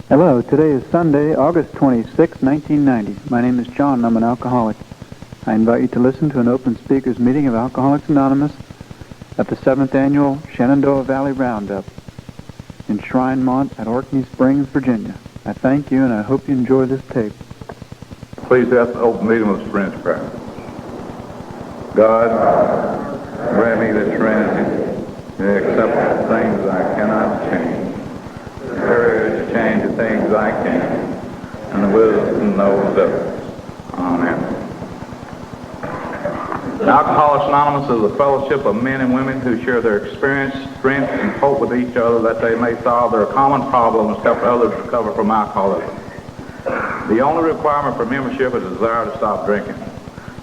Hello, today is Sunday, August 26, 1990. My name is John and I'm an alcoholic. I invite you to listen to an open speakers meeting of Alcoholics Anonymous at the 7th Annual Shenandoah Valley Roundup in Shrine Mont at Orkney Springs, Virginia. I thank you and I hope you enjoy this tape. Please ask the open meeting with French prayer. God, grant me the Trinity, accept the things I cannot change, the courage to change the things I can, and the wisdom to know others. Amen. Alcoholics Anonymous is a fellowship of men and women who share their experience, strength, and hope with each other that they may solve their common problems and help others recover from alcoholism. The only requirement for membership is a desire to stop drinking.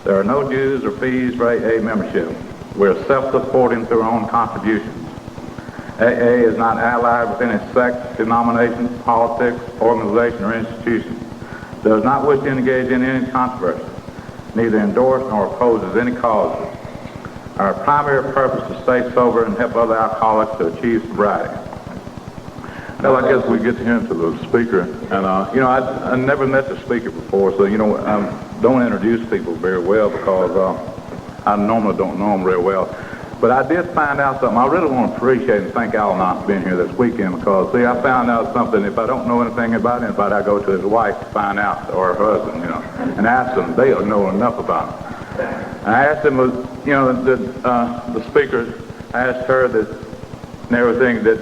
There are no dues or fees for AA membership. We're self-supporting through our own contributions. AA is not allied with any sect, denomination, politics, organization, or institution. It does not wish to engage in any controversy, neither endorse nor opposes any causes. Our primary purpose is to stay sober and help other alcoholics to achieve sobriety. Well, I guess we get to hear into the speaker, and I never met the speaker before, so I don't introduce people very well because I normally don't know them very well. But I did find out something. I really want to appreciate and thank Al-Anon for being here this weekend because, see, I found out something. If I don't know anything about anybody, I go to his wife to find out, or her husband, and ask them. They don't know enough about him. And I asked them, the speakers, I asked her that and everything, that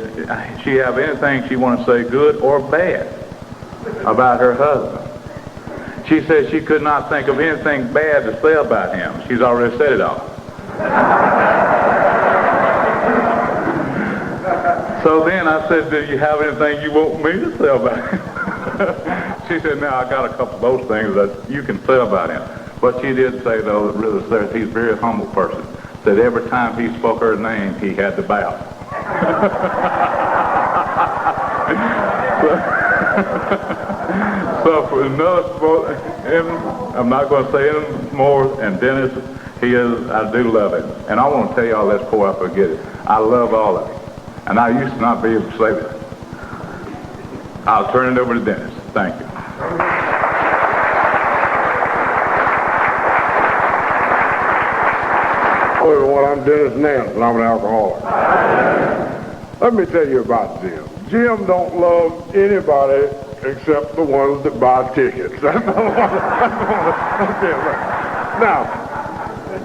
she have anything she want to say good or bad about her husband. She said she could not think of anything bad to say about him. She's already said it all. So then I said, do you have anything you want me to say about him? She said, no, I got a couple of those things that you can say about him. But she did say, though, that really says he's a very humble person. That every time he spoke her name, he had to bow. So for another, I'm not going to say any more, and Dennis, I do love him. And I want to tell y'all this before I forget it. I love all of you. And I used to not be able to say that. I'll turn it over to Dennis. Thank you. Hello everyone, I'm Dennis Nance and I'm an alcoholic. Let me tell you about Jim. Jim don't love anybody except the ones that buy tickets.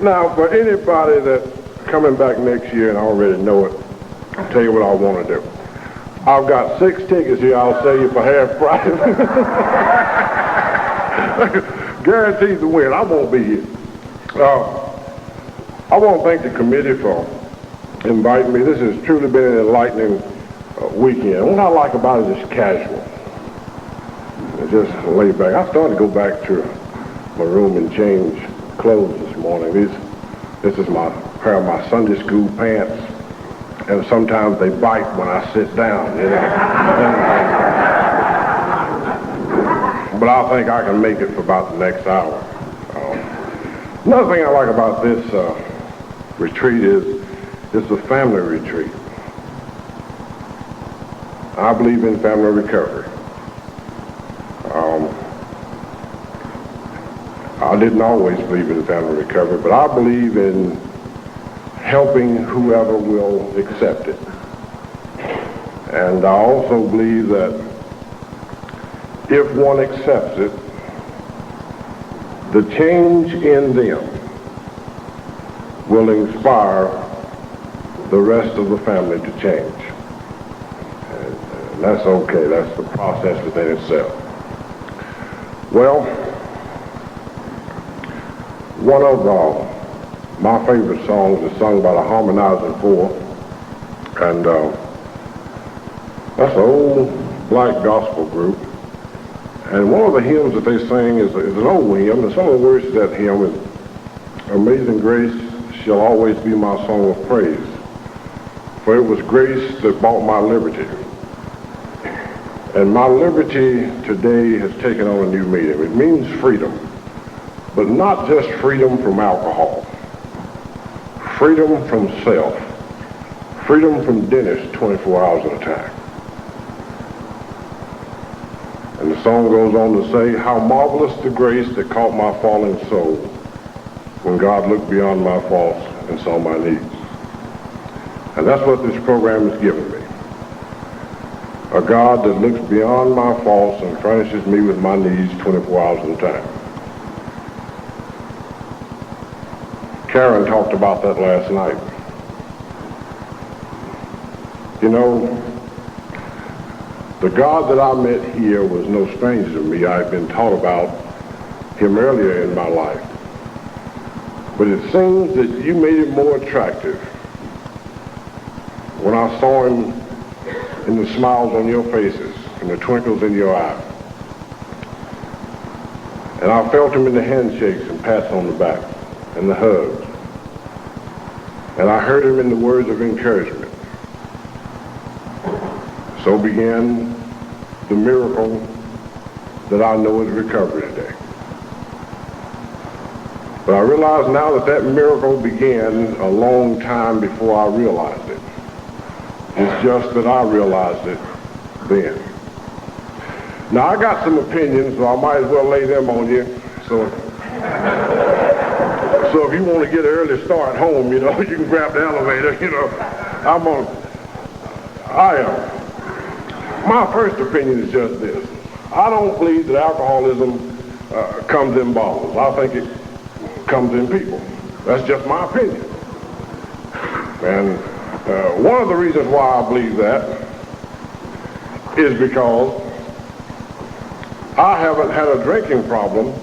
Now, for anybody that's coming back next year and already know it, I'll tell you what I want to do. I've got 6 tickets here I'll sell you for half price. Guaranteed to win. I won't be here. I want to thank the committee for inviting me. This has truly been an enlightening weekend. What I like about it is casual. It's just laid back. I started to go back to my room and change clothes this morning. This is my pair of my Sunday school pants, and sometimes they bite when I sit down. But I think I can make it for about the next hour. Another thing I like about this retreat is it's a family retreat. I believe in family recovery. I didn't always believe in family recovery, but I believe in helping whoever will accept it. And I also believe that if one accepts it, the change in them will inspire the rest of the family to change. And that's okay. That's the process within itself. Well, one of my favorite songs is sung by the Harmonizing Four, and that's an old black gospel group. And one of the hymns that they sing is an old hymn, and some of the words of that hymn is, "Amazing grace shall always be my song of praise, for it was grace that bought my liberty. And my liberty today has taken on a new meaning. It means freedom, but not just freedom from alcohol, freedom from self, freedom from Dennis 24 hours at a time. song goes on to say, how marvelous the grace that caught my falling soul when God looked beyond my faults and saw my needs. And that's what this program has given me. A God that looks beyond my faults and furnishes me with my needs 24 hours at a time. Karen talked about that last night. You know, the God that I met here was no stranger to me. I had been taught about him earlier in my life. But it seems that you made him more attractive when I saw him in the smiles on your faces and the twinkles in your eyes. And I felt him in the handshakes and pats on the back and the hugs. And I heard him in the words of encouragement. So began the miracle that I know is recovery today. But I realize now that that miracle began a long time before I realized it. It's just that I realized it then. Now, I got some opinions, so I might as well lay them on you. So if you want to get an early start home, you know, you can grab the elevator, you know. My first opinion is just this. I don't believe that alcoholism comes in bottles. I think it comes in people. That's just my opinion. And one of the reasons why I believe that is because I haven't had a drinking problem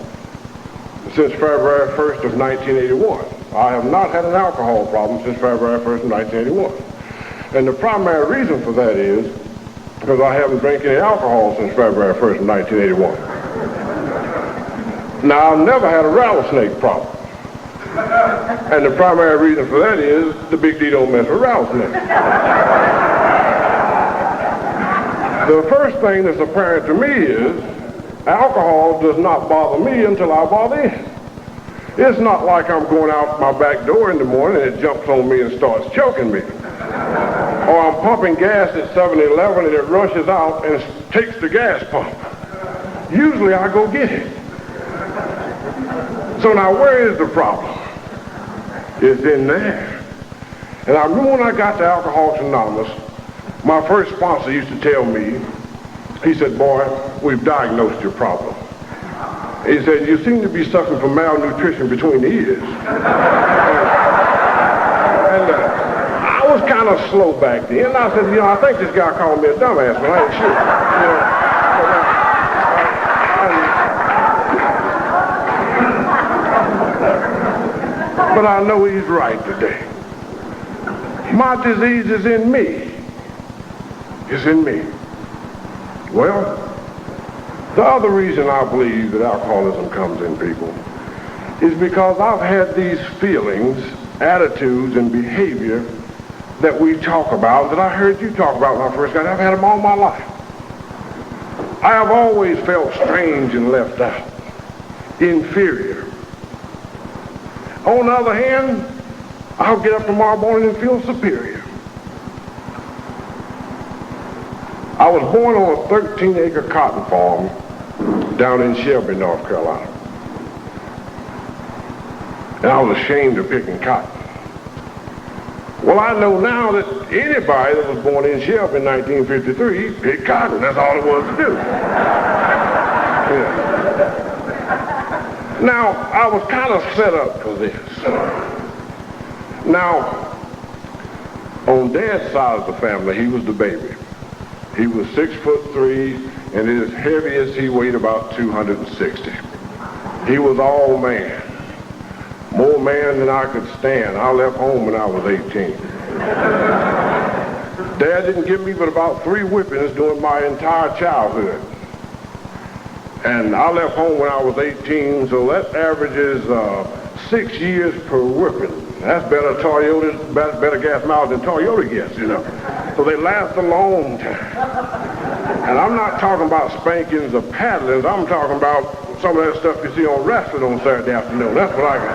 since February 1st of 1981. I have not had an alcohol problem since February 1st of 1981. And the primary reason for that is because I haven't drank any alcohol since February 1st of 1981. Now, I've never had a rattlesnake problem. And the primary reason for that is the Big D don't mess with rattlesnakes. The first thing that's apparent to me is alcohol does not bother me until I bother it. It's not like I'm going out my back door in the morning and it jumps on me and starts choking me. Or I'm pumping gas at 7-Eleven and it rushes out and takes the gas pump. Usually I go get it. So now where is the problem? It's in there. And I remember when I got to Alcoholics Anonymous, my first sponsor used to tell me, he said, boy, we've diagnosed your problem. He said, you seem to be suffering from malnutrition between the ears. And I was kind of slow back then. And I said, you know, I think this guy called me a dumbass, but I ain't sure. You know, but I know he's right today. My disease is in me. It's in me. Well, the other reason I believe that alcoholism comes in people is because I've had these feelings, attitudes, and behavior that we talk about, that I heard you talk about when I first got here. I've had them all my life. I have always felt strange and left out, inferior. On the other hand, I'll get up tomorrow morning and feel superior. I was born on a 13-acre cotton farm down in Shelby, North Carolina. And I was ashamed of picking cotton. Well, I know now that anybody that was born in Shelby in 1953 picked cotton. That's all it was to do. Yeah. Now, I was kind of set up for this. Now, on Dad's side of the family, he was the baby. He was 6'3", and his heaviest, he weighed about 260. He was all man. More man than I could stand. I left home when I was 18. Dad didn't give me but about 3 whippings during my entire childhood. And I left home when I was 18, so that averages 6 years per whipping. That's better gas mileage than Toyota gets, you know. So they last a long time. And I'm not talking about spankings or paddlings. I'm talking about some of that stuff you see on wrestling on Saturday afternoon. That's what I got.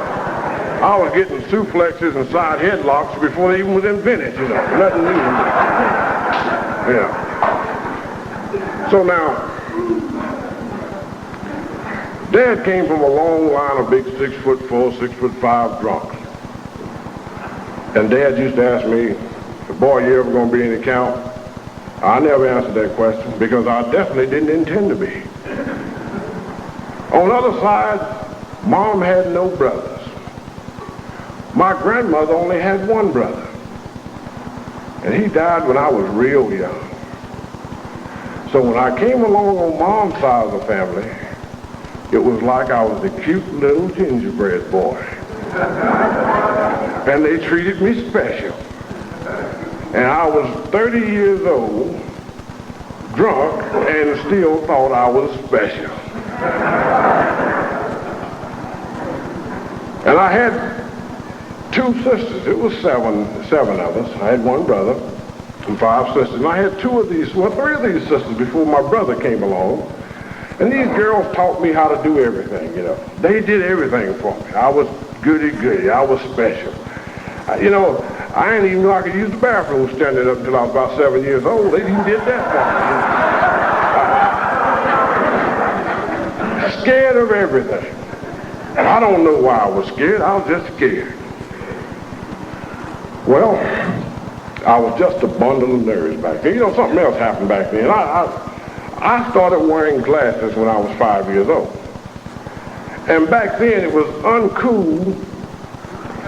I was getting suplexes and side headlocks before they even was invented, you know. Nothing new. Yeah. So now, Dad came from a long line of big 6'4", 6'5" drunks. And Dad used to ask me, boy, you ever gonna be in the count? I never answered that question because I definitely didn't intend to be. On the other side, Mom had no brothers. My grandmother only had one brother. And he died when I was real young. So when I came along on Mom's side of the family, it was like I was the cute little gingerbread boy. And they treated me special. And I was 30 years old, drunk, and still thought I was special. And I had 2 sisters. It was seven of us. I had 1 brother and 5 sisters. And I had 3 of these sisters before my brother came along. And these girls taught me how to do everything, you know. They did everything for me. I was goody-goody. I was special. You know, I didn't even know I could use the bathroom standing up until I was about 7 years old. They even did that for me. Scared of everything. I don't know why I was scared. I was just scared. Well, I was just a bundle of nerves back then. You know, something else happened back then. I started wearing glasses when I was 5 years old. And back then it was uncool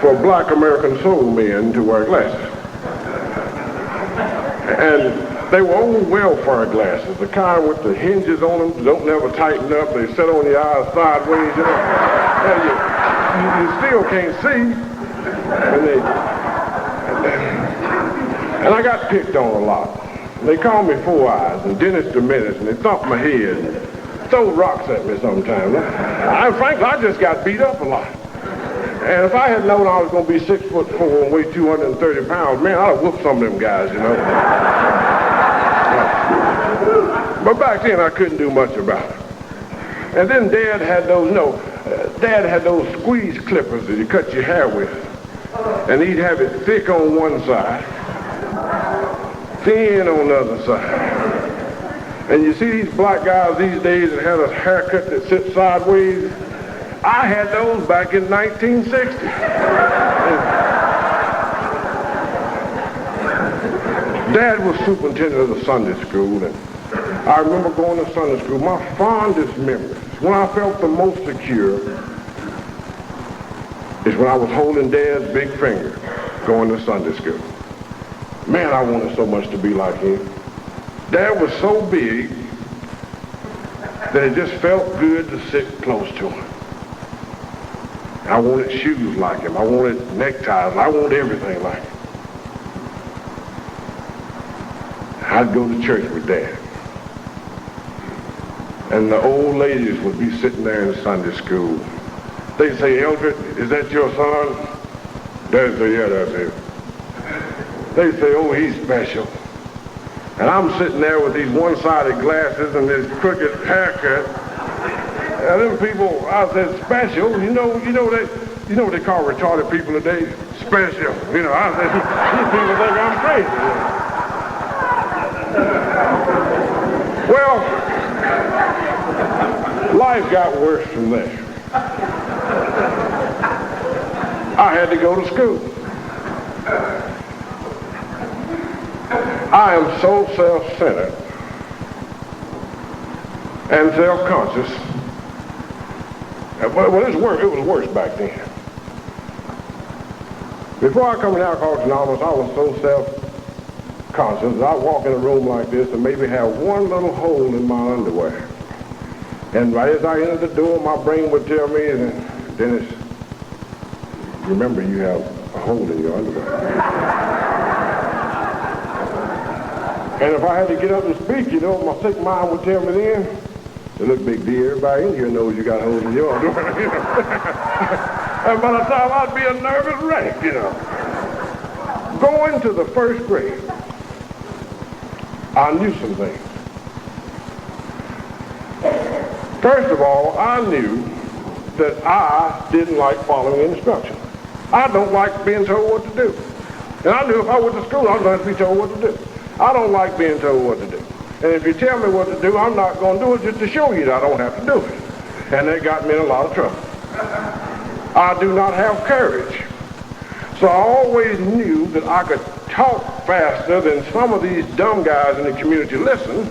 for black American soul men to wear glasses. And they were old welfare glasses, the kind with the hinges on them, don't never tighten up, they sit on your eyes sideways, you know. And you still can't see. And I got picked on a lot. They called me 4 Eyes and Dennis the Menace, and they thumped my head and throw rocks at me sometimes. Frankly, I just got beat up a lot. And if I had known I was going to be 6'4" and weigh 230 pounds, man, I'd have whooped some of them guys, you know. But back then, I couldn't do much about it. And then Dad had those squeeze clippers that you cut your hair with. And he'd have it thick on one side, thin on the other side. And you see these black guys these days that have a haircut that sits sideways? I had those back in 1960. Dad was superintendent of the Sunday school, and I remember going to Sunday school. My fondest memories, when I felt the most secure, is when I was holding Dad's big finger going to Sunday school. Man, I wanted so much to be like him. Dad was so big that it just felt good to sit close to him. I wanted shoes like him. I wanted neckties. I wanted everything like him. I'd go to church with Dad. And the old ladies would be sitting there in Sunday school. They'd say, Eldred, is that your son? Dad say, yeah, that's him. They'd say, oh, he's special. And I'm sitting there with these one-sided glasses and this crooked haircut. And them people, I said, special? You know what they call retarded people today? Special. You know, I said, these people think I'm crazy. Well, life got worse from there. I had to go to school. I am so self-centered and self-conscious. Well, it was worse back then. Before I come to Alcoholics Anonymous, I was so self-conscious that I'd walk in a room like this and maybe have one little hole in my underwear. And right as I entered the door, my brain would tell me, Dennis, remember you have a hole in your underwear. And if I had to get up and speak, you know, my sick mind would tell me then, look, Big D, everybody in here knows you got holes in your underwear. You know? And by the time I'd be a nervous wreck, you know. Going to the first grade, I knew some things. First of all, I knew that I didn't like following instructions. I don't like being told what to do. And I knew if I went to school, I was going to be told what to do. I don't like being told what to do. And if you tell me what to do, I'm not going to do it just to show you that I don't have to do it. and they got me in a lot of trouble. I do not have courage. So I always knew that I could talk faster than some of these dumb guys in the community listen.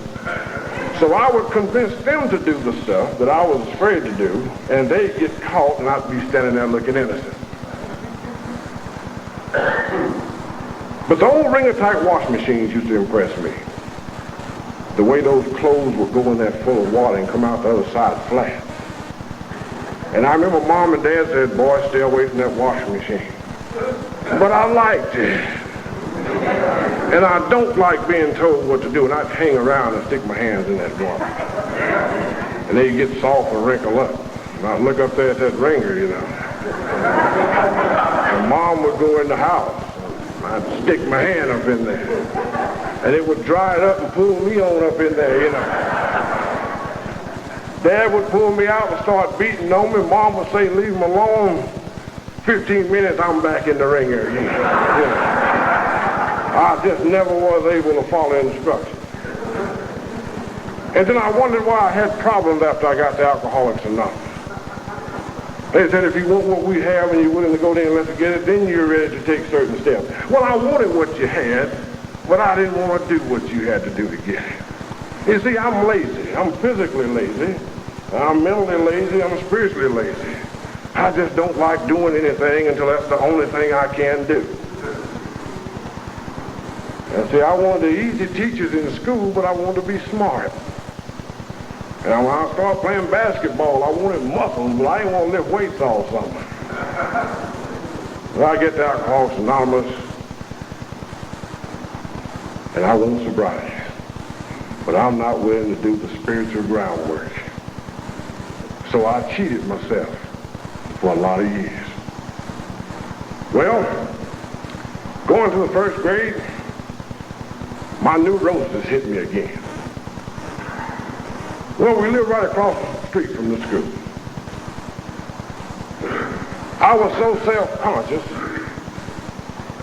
So I would convince them to do the stuff that I was afraid to do, and they'd get caught and I'd be standing there looking innocent. But the old wringer-type wash machines used to impress me. The way those clothes would go in there full of water and come out the other side flat. And I remember Mom and Dad said, boy, stay away from that washing machine. But I liked it. And I don't like being told what to do, and I'd hang around and stick my hands in that water. And they'd get soft and wrinkle up. And I'd look up there at that wringer, you know. And Mom would go in the house. I'd stick my hand up in there. And it would dry it up and pull me on up in there, you know. Dad would pull me out and start beating on me. Mom would say, leave him alone. 15 minutes, I'm back in the ringer. You know. I just never was able to follow instructions. And then I wondered why I had problems after I got to Alcoholics Anonymous. They said, if you want what we have and you're willing to go there and let us get it, then you're ready to take certain steps. Well, I wanted what you had, but I didn't want to do what you had to do to get it. You see, I'm lazy. I'm physically lazy. I'm mentally lazy. I'm spiritually lazy. I just don't like doing anything until that's the only thing I can do. And see, I wanted the easy teachers in school, but I wanted to be smart. And when I started playing basketball, I wanted muscles, but I didn't want to lift weights all summer. Well, I get to Alcoholics Anonymous, and I want sobriety. But I'm not willing to do the spiritual groundwork. So I cheated myself for a lot of years. Well, going to the first grade, my neurosis hit me again. Well, we live right across the street from the school. I was so self-conscious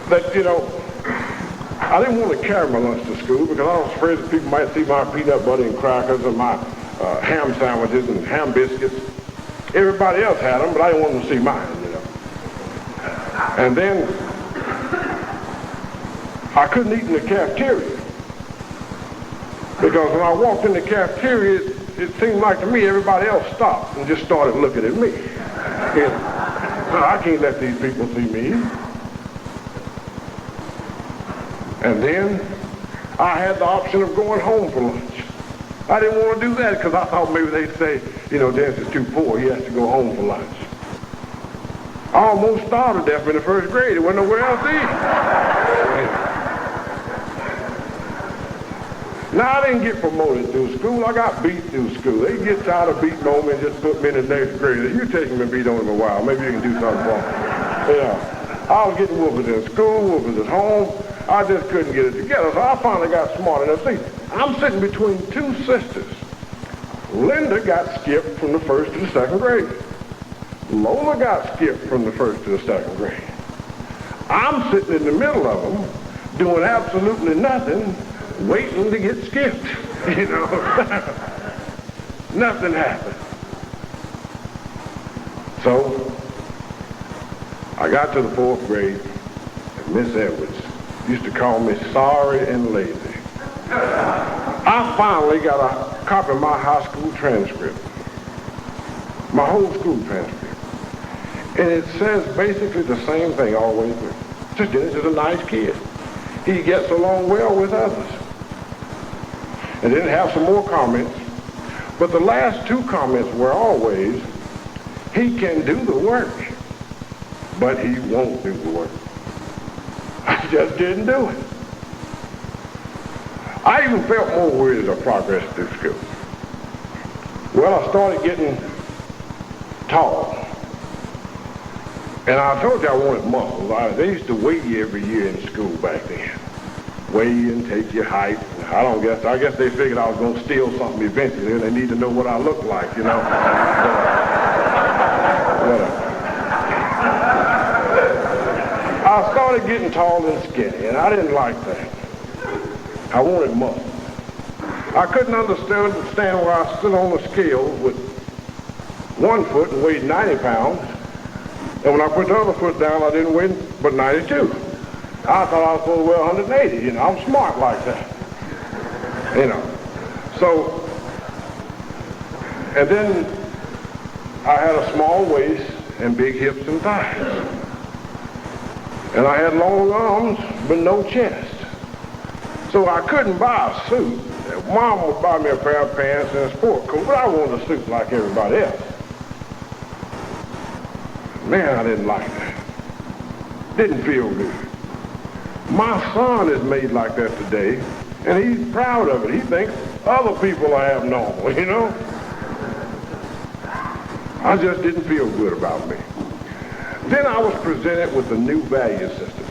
that, you know, I didn't want to carry my lunch to school because I was afraid that people might see my peanut butter and crackers and my ham sandwiches and ham biscuits. Everybody else had them, but I didn't want them to see mine, you know. And then I couldn't eat in the cafeteria because when I walked in the cafeteria, it seemed like to me everybody else stopped and just started looking at me. And, I can't let these people see me. And then I had the option of going home for lunch. I didn't want to do that because I thought maybe they'd say, you know, Dennis is too poor, he has to go home for lunch. I almost starved to death in the first grade. There wasn't nowhere else to eat. Now, I didn't get promoted through school. I got beat through school. They get tired of beating on me and just put me in the next grade. You take them and beat on them a while. Maybe you can do something for me. Yeah. I was getting whoopers in school, whoopers at home. I just couldn't get it together. So I finally got smart enough. See, I'm sitting between two sisters. Linda got skipped from the first to the second grade. Lola got skipped from the first to the second grade. I'm sitting in the middle of them, doing absolutely nothing, waiting to get skipped. You know, nothing happened. So I got to the fourth grade, and Miss Edwards used to call me sorry and lazy. I finally got a copy of my high school transcript, my whole school transcript. And it says basically the same thing all the way through. Just Dennis is a nice kid. He gets along well with others. And then have some more comments. But the last two comments were always, he can do the work, but he won't do the work. I just didn't do it. I even felt more worried as I progressed through school. Well, I started getting tall. And I told you I wanted muscles. They used to weigh you every year in school back then. Weigh you and take your height. I guess they figured I was going to steal something eventually, and they need to know what I look like, you know. I started getting tall and skinny, and I didn't like that. I wanted muscle. I couldn't understand where I stood on the scale with one foot and weighed 90 pounds. And when I put the other foot down, I didn't weigh but 92. I thought I was supposed to weigh 180. You know, I'm smart like that. You know. So, and then I had a small waist and big hips and thighs. And I had long arms, but no chest. So I couldn't buy a suit. Mom would buy me a pair of pants and a sport coat, but I wanted a suit like everybody else. Man, I didn't like that. Didn't feel good. My son is made like that today, and he's proud of it. He thinks other people are abnormal, you know? I just didn't feel good about me. Then I was presented with the new value system.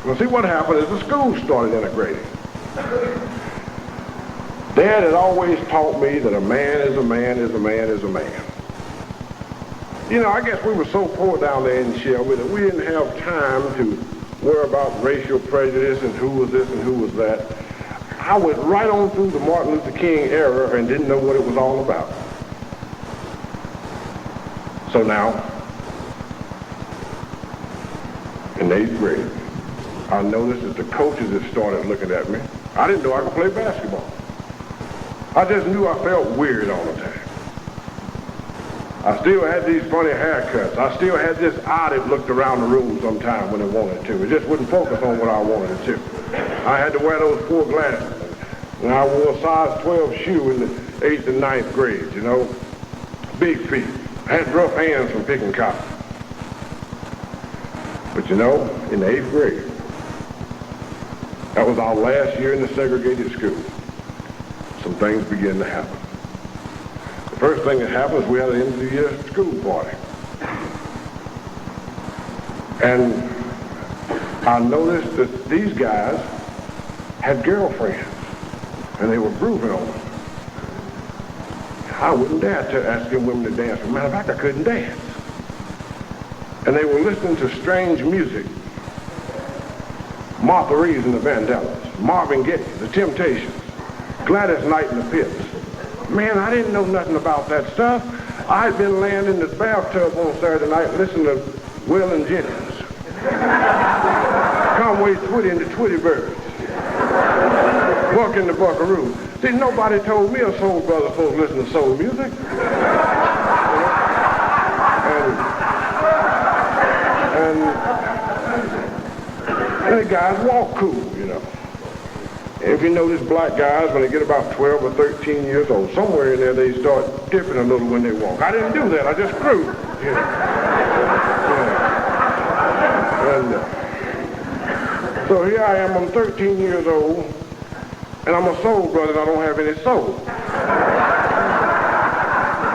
Well, see, what happened is the school started integrating. Dad had always taught me that a man is a man is a man is a man. You know, I guess we were so poor down there in Shelby that we didn't have time to worry about racial prejudice and who was this and who was that. I went right on through the Martin Luther King era and didn't know what it was all about. So now, in 8th grade, I noticed that the coaches had started looking at me. I didn't know I could play basketball. I just knew I felt weird all the time. I still had these funny haircuts. I still had this eye that looked around the room sometime when it wanted to. It just wouldn't focus on what I wanted it to. I had to wear those 4 glasses. And I wore a size 12 shoe in the 8th and 9th grades, you know. Big feet. I had rough hands from picking cotton. But you know, in the 8th grade, that was our last year in the segregated school. Some things began to happen. The first thing that happened is we had an end of the year school party. And I noticed that these guys had girlfriends, and they were grooving on them. I wouldn't dare to ask them women to dance. As a matter of fact, I couldn't dance. And they were listening to strange music. Martha Reeves and the Vandellas, Marvin Gaye, The Temptations, Gladys Knight and the Pips. Man, I didn't know nothing about that stuff. I'd been laying in the bathtub on Saturday night listening to Waylon Jennings. Conway Twitty and the Twitty Birds. Buck and the Buckaroo. See, nobody told me a soul brother supposed to listen to soul music. And the guys walk cool, you know. And if you notice black guys, when they get about 12 or 13 years old, somewhere in there they start dipping a little when they walk. I didn't do that, I just grew. You know. Yeah. And so here I am, I'm 13 years old, and I'm a soul brother and I don't have any soul.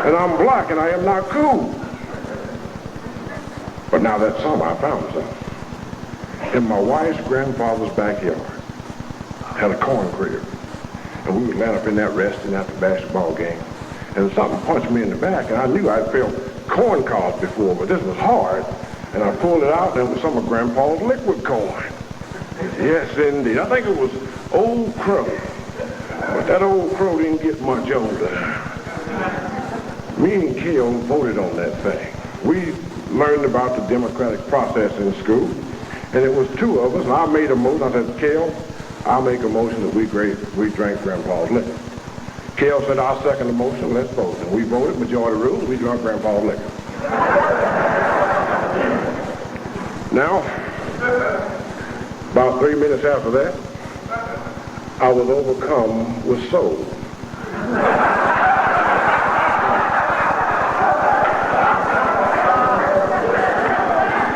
And I'm black and I am not cool. But now that summer I found something. In my wife's grandfather's backyard, had a corn crib. And we would land up in that resting after the basketball game. And something punched me in the back, and I knew I'd felt corn cobs before, but this was hard. And I pulled it out, and it was some of Grandpa's liquid corn. Yes, indeed. I think it was Old Crow. But that Old Crow didn't get much older. Me and Kale voted on that thing. We learned about the democratic process in school, and it was 2 of us, and I made a motion. I said, Kale, I'll make a motion that we drank Grandpa's liquor. Kale said, I'll second the motion, let's vote. And we voted, majority rule, we drank Grandpa's liquor. Now, about 3 minutes after that, I was overcome with soul.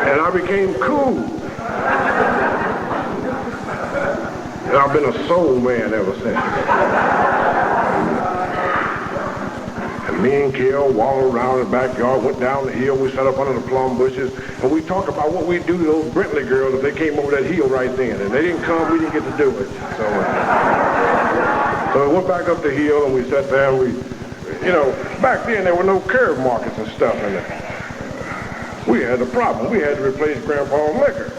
And I became cool. And I've been a soul man ever since. And me and Kale walked around the backyard, went down the hill, we sat up under the plum bushes, and we talked about what we'd do to those Brentley girls if they came over that hill right then. And they didn't come, we didn't get to do it. So we went back up the hill and we sat there and we, you know, back then there were no curb markets and stuff in there. We had a problem. We had to replace Grandpa's liquor.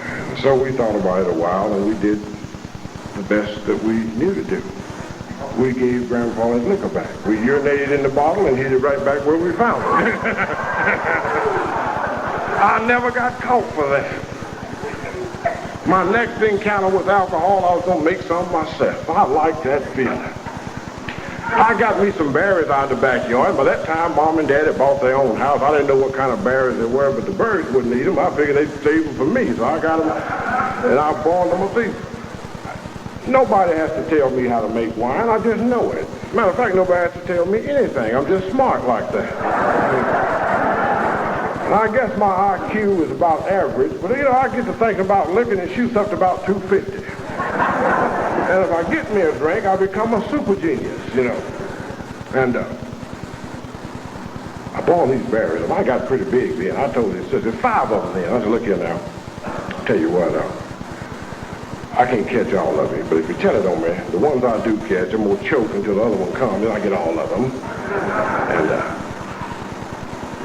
And so we thought about it a while, and we did the best that we knew to do. we gave Grandpa his liquor back. We urinated in the bottle and hid it right back where we found it. I never got caught for that. My next encounter with alcohol, I was going to make some myself. I liked that feeling. I got me some berries out of the backyard. By that time, Mom and Dad had bought their own house. I didn't know what kind of berries they were, but the birds wouldn't eat them. I figured they'd save them for me, so I got them, and I boiled them a piece. Nobody has to tell me how to make wine. I just know it. Matter of fact, nobody has to tell me anything. I'm just smart like that. And I guess my IQ is about average, but you know, I get to thinking about liquor and it shoots up to about 250. And if I get me a drink, I become a super genius, you know. And I bought these berries, and I got pretty big then. I told his sister, 5 of them then. I said, look here now. I'll tell you what, I can't catch all of it, but if you tell it on me, the ones I do catch, I'm going to choke until the other one comes, then I get all of them.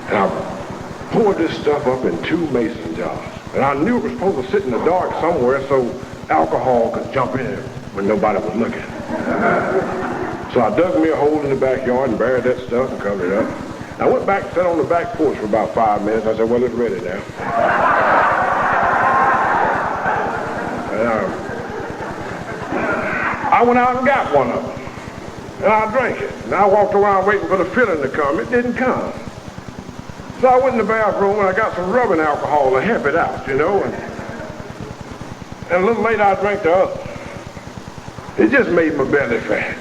And I poured this stuff up in 2 mason jars. And I knew it was supposed to sit in the dark somewhere so alcohol could jump in it when nobody was looking. So I dug me a hole in the backyard and buried that stuff and covered it up. I went back and sat on the back porch for about 5 minutes. I said, well, it's ready now. And I went out and got one of them. And I drank it. And I walked around waiting for the filling to come. It didn't come. So I went in the bathroom and I got some rubbing alcohol to help it out, you know. And a little later I drank the other. It just made my belly fat.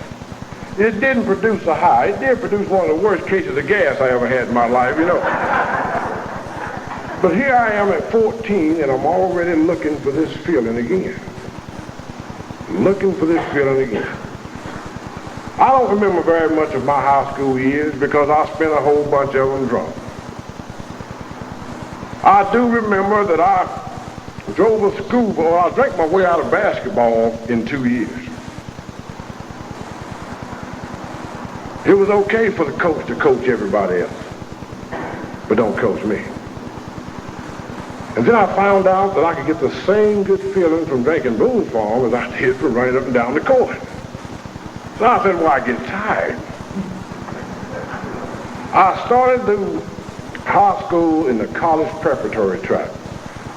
It didn't produce a high. It did produce one of the worst cases of gas I ever had in my life, you know. But here I am at 14 and I'm already looking for this feeling again. Looking for this feeling again. I don't remember very much of my high school years because I spent a whole bunch of them drunk. I do remember that I drove a school bus. I drank my way out of basketball in 2 years. It was okay for the coach to coach everybody else, but don't coach me. And then I found out that I could get the same good feeling from drinking Boone's Farm as I did from running up and down the court. So I said, well, I get tired. I started the high school in the college preparatory track.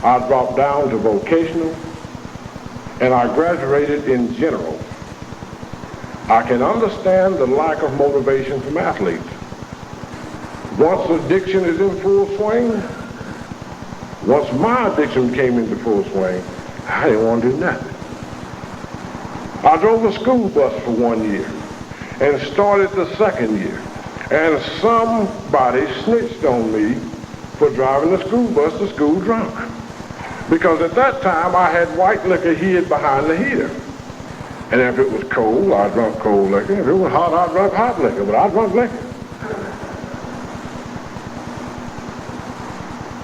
I dropped down to vocational, and I graduated in general. I can understand the lack of motivation from athletes. Once addiction is in full swing, once my addiction came into full swing, I didn't want to do nothing. I drove a school bus for 1 year and started the second year. And somebody snitched on me for driving the school bus to school drunk. Because at that time, I had white liquor hid behind the heater. And if it was cold, I drank cold liquor. If it was hot, I drank hot liquor. But I drank liquor.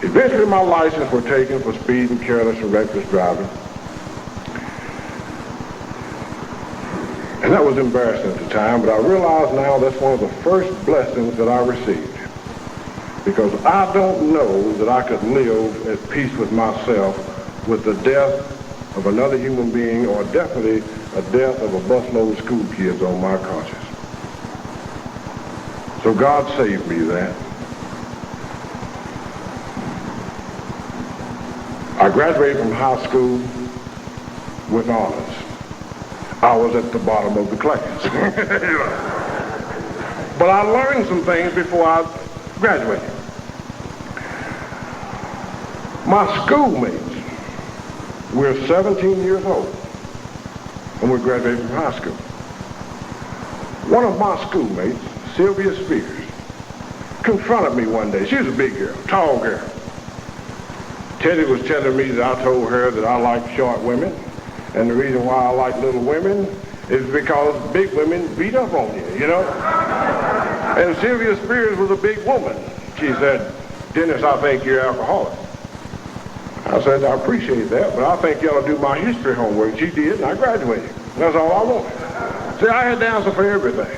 Eventually, my license was taken for speed and careless and reckless driving. And that was embarrassing at the time, but I realize now that's one of the first blessings that I received. Because I don't know that I could live at peace with myself with the death of another human being, or definitely a death of a busload of school kids on my conscience. So God saved me that. I graduated from high school with honors. I was at the bottom of the class. You know. But I learned some things before I graduated. My schoolmates, we're 17 years old when we graduated from high school. One of my schoolmates, Sylvia Spears, confronted me one day. She was a big girl, tall girl. Teddy was telling me that I told her that I like short women, and the reason why I like little women is because big women beat up on you, you know? And Sylvia Spears was a big woman. She said, Dennis, I think you're alcoholic. I said, I appreciate that, but I think you ought to do my history homework. She did, and I graduated. That's all I wanted. See, I had the answer for everything.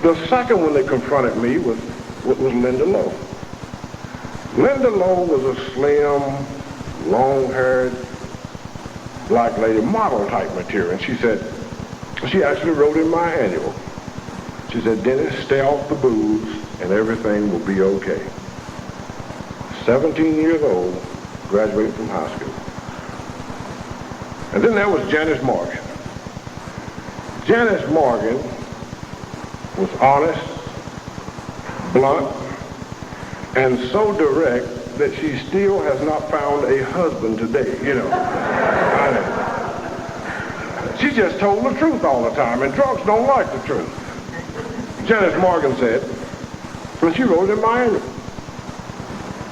The second one that confronted me was Linda Lowe. Linda Lowe was a slim, long-haired, black lady, model type material. And she said, She actually wrote in my annual. She said, Dennis, stay off the booze and everything will be okay. 17 years old, graduated from high school. And then there was Janice Morgan. Janice Morgan was honest, blunt, and so direct that she still has not found a husband today, you know. She just told the truth all the time, and drunks don't like the truth. Janice Morgan said, and she wrote in my annual,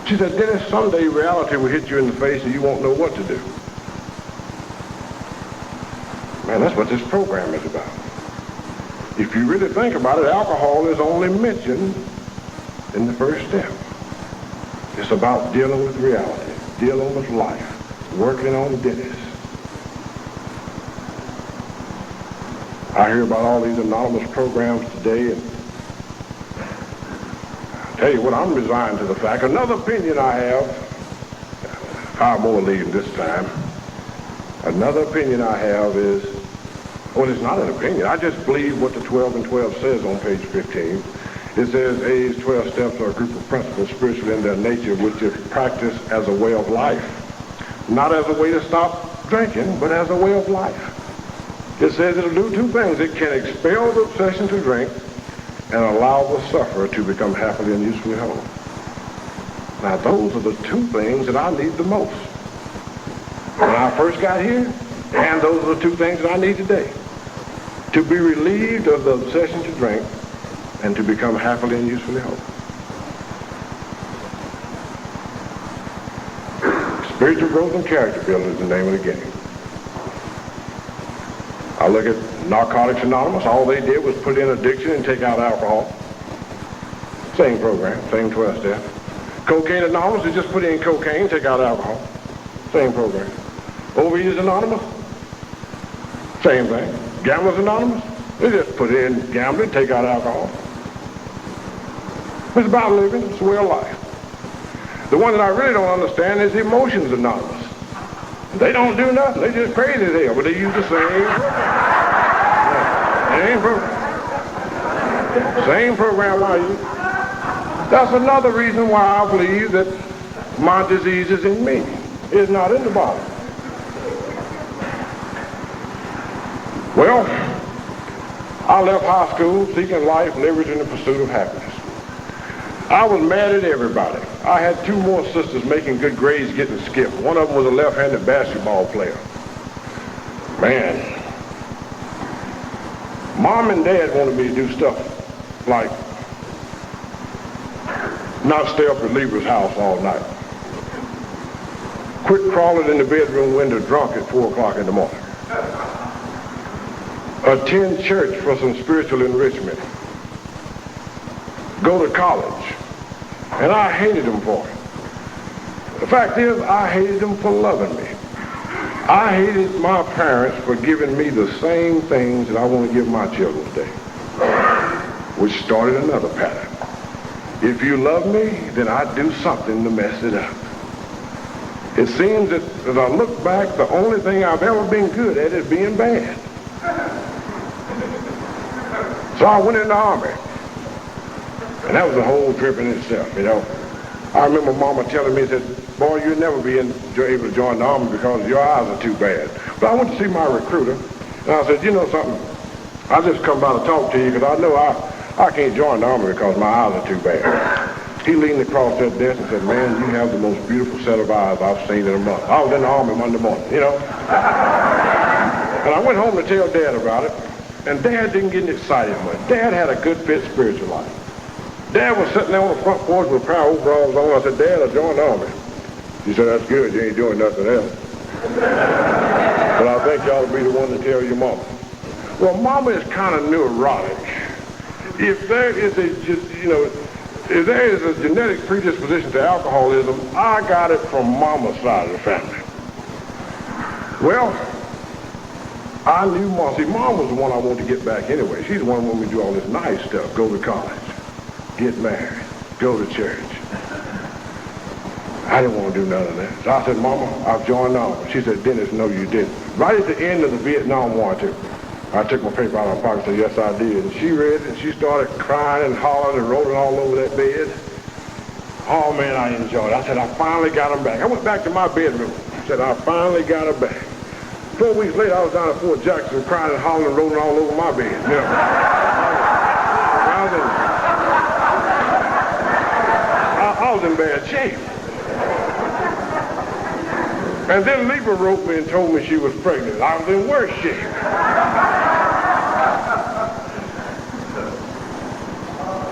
she said, Dennis, someday reality will hit you in the face and you won't know what to do. Man, that's what this program is about. If you really think about it, alcohol is only mentioned in the first step. It's about dealing with reality, dealing with life, working on Dennis. I hear about all these anonymous programs today, and I tell you what, I'm resigned to the fact. Another opinion I have, I'm more leaving this time. Another opinion I have is, well, it's not an opinion. I just believe what the 12 and 12 says on page 15. It says A's 12 steps are a group of principles spiritual in their nature, which is practiced as a way of life. Not as a way to stop drinking, but as a way of life. It says it'll do two things. It can expel the obsession to drink and allow the sufferer to become happily and usefully whole. Now, those are the two things that I need the most. When I first got here, and those are the two things that I need today. To be relieved of the obsession to drink and to become happily and usefully whole. Spiritual growth and character building is the name of the game. I look at Narcotics Anonymous. All they did was put in addiction and take out alcohol. Same program, same 12 steps. Cocaine Anonymous, they just put in cocaine, take out alcohol. Same program. Overeaters Anonymous, same thing. Gamblers Anonymous, they just put in gambling, take out alcohol. It's about living, it's a way of life. The one that I really don't understand is Emotions Anonymous. They don't do nothing, they just crazy as hell, but they use the same program. Same program I use. That's another reason why I believe that my disease is in me. It's not in the body. Well, I left high school seeking life, liberty, and the pursuit of happiness. I was mad at everybody. I had two more sisters making good grades getting skipped. One of them was a left-handed basketball player. Man, Mom and Dad wanted me to do stuff like not stay up at Lieber's house all night. Quit crawling in the bedroom window drunk at 4 o'clock in the morning. Attend church for some spiritual enrichment. Go to college. And I hated them for it. The fact is, I hated them for loving me. I hated my parents for giving me the same things that I want to give my children today. Which started another pattern. If you love me, then I'd do something to mess it up. It seems that as I look back, the only thing I've ever been good at is being bad. So I went in the Army. And that was a whole trip in itself, you know. I remember Mama telling me, said, boy, you'll never be able to join the Army because your eyes are too bad. But I went to see my recruiter, and I said, you know something, I just come by to talk to you because I know I can't join the Army because my eyes are too bad. He leaned across that desk and said, man, you have the most beautiful set of eyes I've seen in a month. I was in the Army Monday morning, you know. And I went home to tell Dad about it, and Dad didn't get excited much. Dad had a good fit spiritual life. Dad was sitting there on the front porch with a pair of overalls on. I said, Dad, I joined the Army. He said, that's good, you ain't doing nothing else. But I think you ought to be the one to tell your mama. Well, Mama is kind of neurotic. If there is a genetic predisposition to alcoholism, I got it from Mama's side of the family. Well, I knew Mom. See, Mom was the one I wanted to get back anyway. She's the one who wanted me to do all this nice stuff, go to college, get married, go to church. I didn't want to do none of that. So I said, Mama, I've joined the Army. She said, Dennis, no, you didn't. Right at the end of the Vietnam War, too. I took my paper out of my pocket and said, yes, I did. And she read it, and she started crying and hollering and rolling all over that bed. Oh, man, I enjoyed it. I said, I finally got them back. I went back to my bedroom. I said, I finally got them back. 4 weeks later, I was down at Fort Jackson crying and hollering and rolling all over my bed. You know. I was in bad shape. And then Lieber wrote me and told me she was pregnant. I was in worse shape.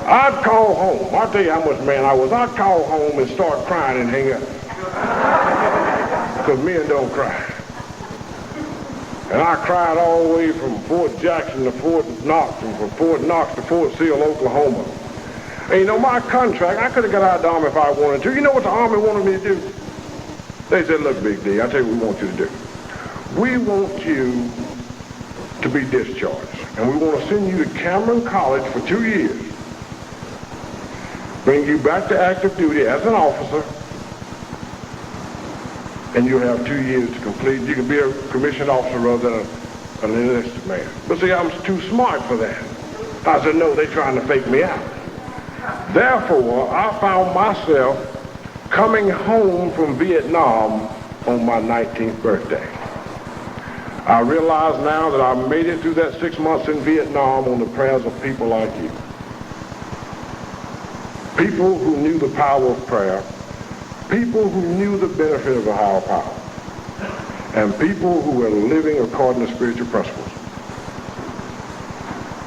I'd call home. I'll tell you how much man I was. I'd call home and start crying and hang up. Because men don't cry. And I cried all the way from Fort Jackson to Fort Knox, and from Fort Knox to Fort Sill, Oklahoma. And you know, my contract, I could have got out of the Army if I wanted to. You know what the Army wanted me to do? They said, look, Big D, I'll tell you what we want you to do. We want you to be discharged. And we want to send you to Cameron College for 2 years. Bring you back to active duty as an officer. And you'll have 2 years to complete. You can be a commissioned officer rather than an enlisted man. But see, I'm too smart for that. I said, no, they're trying to fake me out. Therefore, I found myself coming home from Vietnam on my 19th birthday. I realize now that I made it through that 6 months in Vietnam on the prayers of people like you. People who knew the power of prayer, people who knew the benefit of a higher power, and people who were living according to spiritual principles.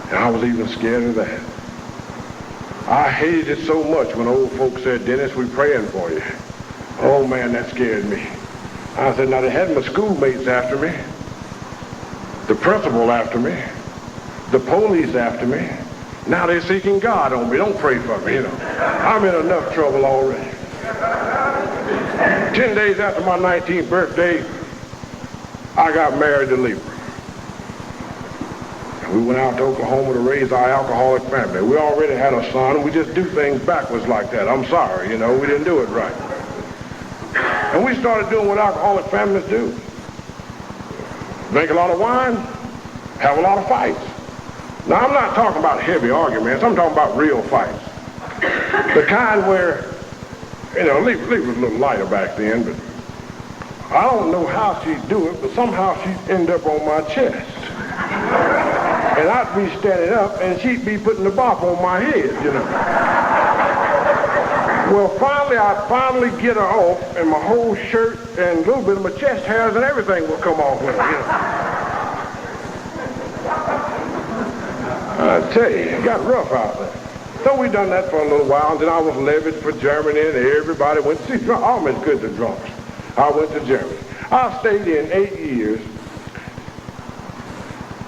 And I was even scared of that. I hated it so much when old folks said, Dennis, we're praying for you. Oh man, that scared me. I said, now they had my schoolmates after me, the principal after me, the police after me. Now they're seeking God on me. Don't pray for me, you know. I'm in enough trouble already. 10 days after my 19th birthday, I got married to Lieber. We went out to Oklahoma to raise our alcoholic family. We already had a son, and we just do things backwards like that. I'm sorry, you know, we didn't do it right. And we started doing what alcoholic families do. Drink a lot of wine, have a lot of fights. Now, I'm not talking about heavy arguments. I'm talking about real fights. The kind where, you know, Lieber was a little lighter back then, but I don't know how she'd do it, but somehow she'd end up on my chest. And I'd be standing up, and she'd be putting the bop on my head, you know. Well, finally, I'd finally get her off, and my whole shirt and a little bit of my chest hairs and everything would come off with her, you know. I tell you, it got rough out there. So we done that for a little while, and then I was levied for Germany, and everybody went to see. Army's good to drunks. I went to Germany. I stayed in 8 years.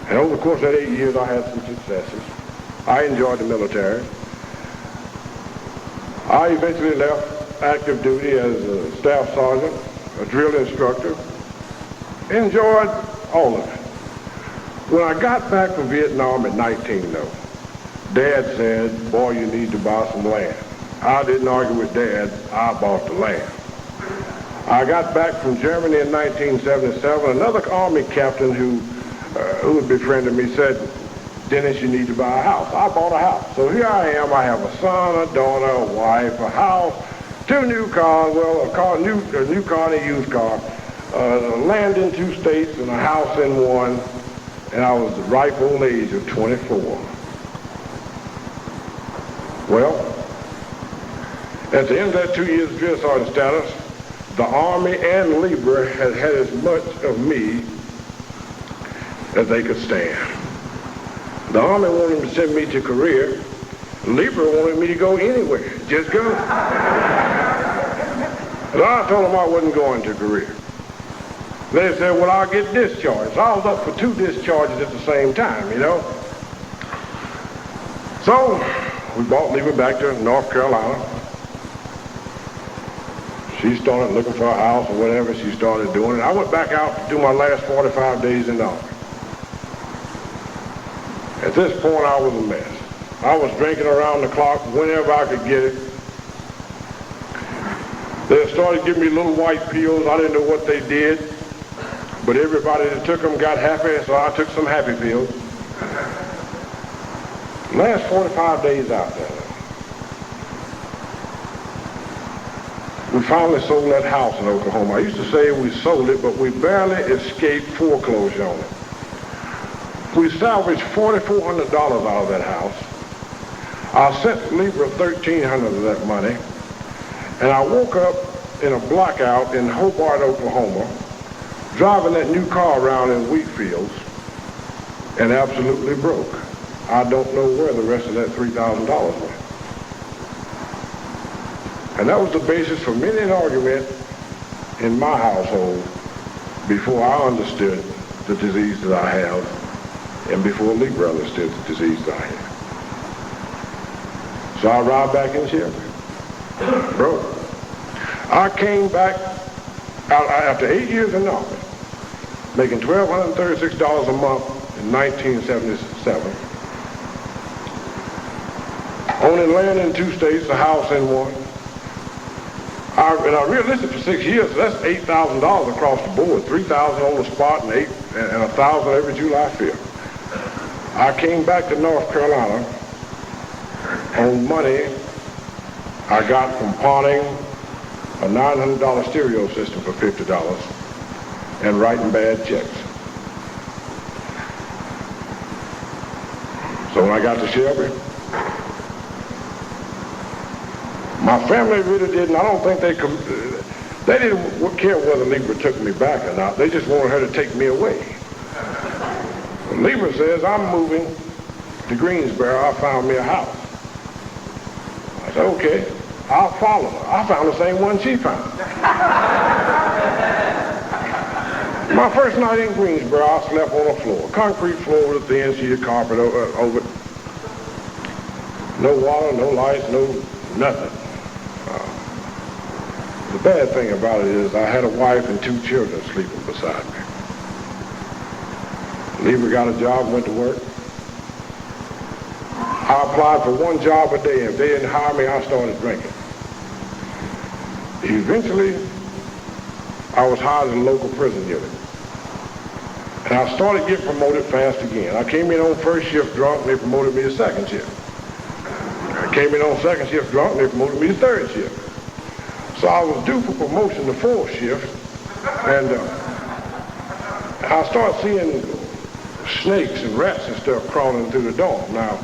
And over the course of that 8 years, I had some successes. I enjoyed the military. I eventually left active duty as a staff sergeant, a drill instructor. Enjoyed all of it. When I got back from Vietnam at 19, though, Dad said, boy, you need to buy some land. I didn't argue with Dad. I bought the land. I got back from Germany in 1977. Another Army captain who had befriended me said, Dennis, you need to buy a house. I bought a house. So here I am. I have a son, a daughter, a wife, a house, 2 new cars, well, a new car and a used car, land in 2 states and a house in 1, and I was the ripe old age of 24. Well, at the end of that 2 years of drill sergeant status, the Army and Lieber had had as much of me as they could stand. The Army wanted to send me to Korea. Lieber wanted me to go anywhere. Just go. And I told them I wasn't going to Korea. They said, well, I'll get discharged. I was up for 2 discharges at the same time, you know. So we brought Lieber back to North Carolina. She started looking for a house or whatever she started doing. And I went back out to do my last 45 days in the Army. At this point, I was a mess. I was drinking around the clock whenever I could get it. They started giving me little white pills. I didn't know what they did. But everybody that took them got happy, so I took some happy pills. Last 45 days out there, we finally sold that house in Oklahoma. I used to say we sold it, but we barely escaped foreclosure on it. We salvaged $4,400 out of that house. I sent Libra $1,300 of that money, and I woke up in a blackout in Hobart, Oklahoma, driving that new car around in wheat fields, and absolutely broke. I don't know where the rest of that $3,000 went. And that was the basis for many an argument in my household before I understood the disease that I have and before Libra understood the disease that I have. So I ride back in Shelby. Broke. I came back out after 8 years in office, making $1,236 a month in 1977. Owning land in 2 states, a house in one. I realistic for 6 years, so that's $8,000 across the board, $3,000 on the spot and $1,000 every July 5th. I came back to North Carolina on money I got from pawning a $900 stereo system for $50 and writing bad checks. So when I got to Shelby, my family really didn't, I don't think they didn't care whether Libra took me back or not. They just wanted her to take me away. When Libra says, I'm moving to Greensboro, I found me a house. I said, okay, I'll follow her. I found the same one she found. My first night in Greensboro, I slept on a floor, concrete floor with a thin sheet of carpet over it. No water, no lights, no nothing. The bad thing about it is I had a wife and 2 children sleeping beside me. Libra got a job, went to work. I applied for 1 job a day. If they didn't hire me, I started drinking. Eventually, I was hired in a local prison unit. And I started getting promoted fast again. I came in on first shift drunk, and they promoted me to second shift. I came in on second shift drunk, and they promoted me to third shift. So I was due for promotion to 4th shift, and I started seeing snakes and rats and stuff crawling through the door. Now,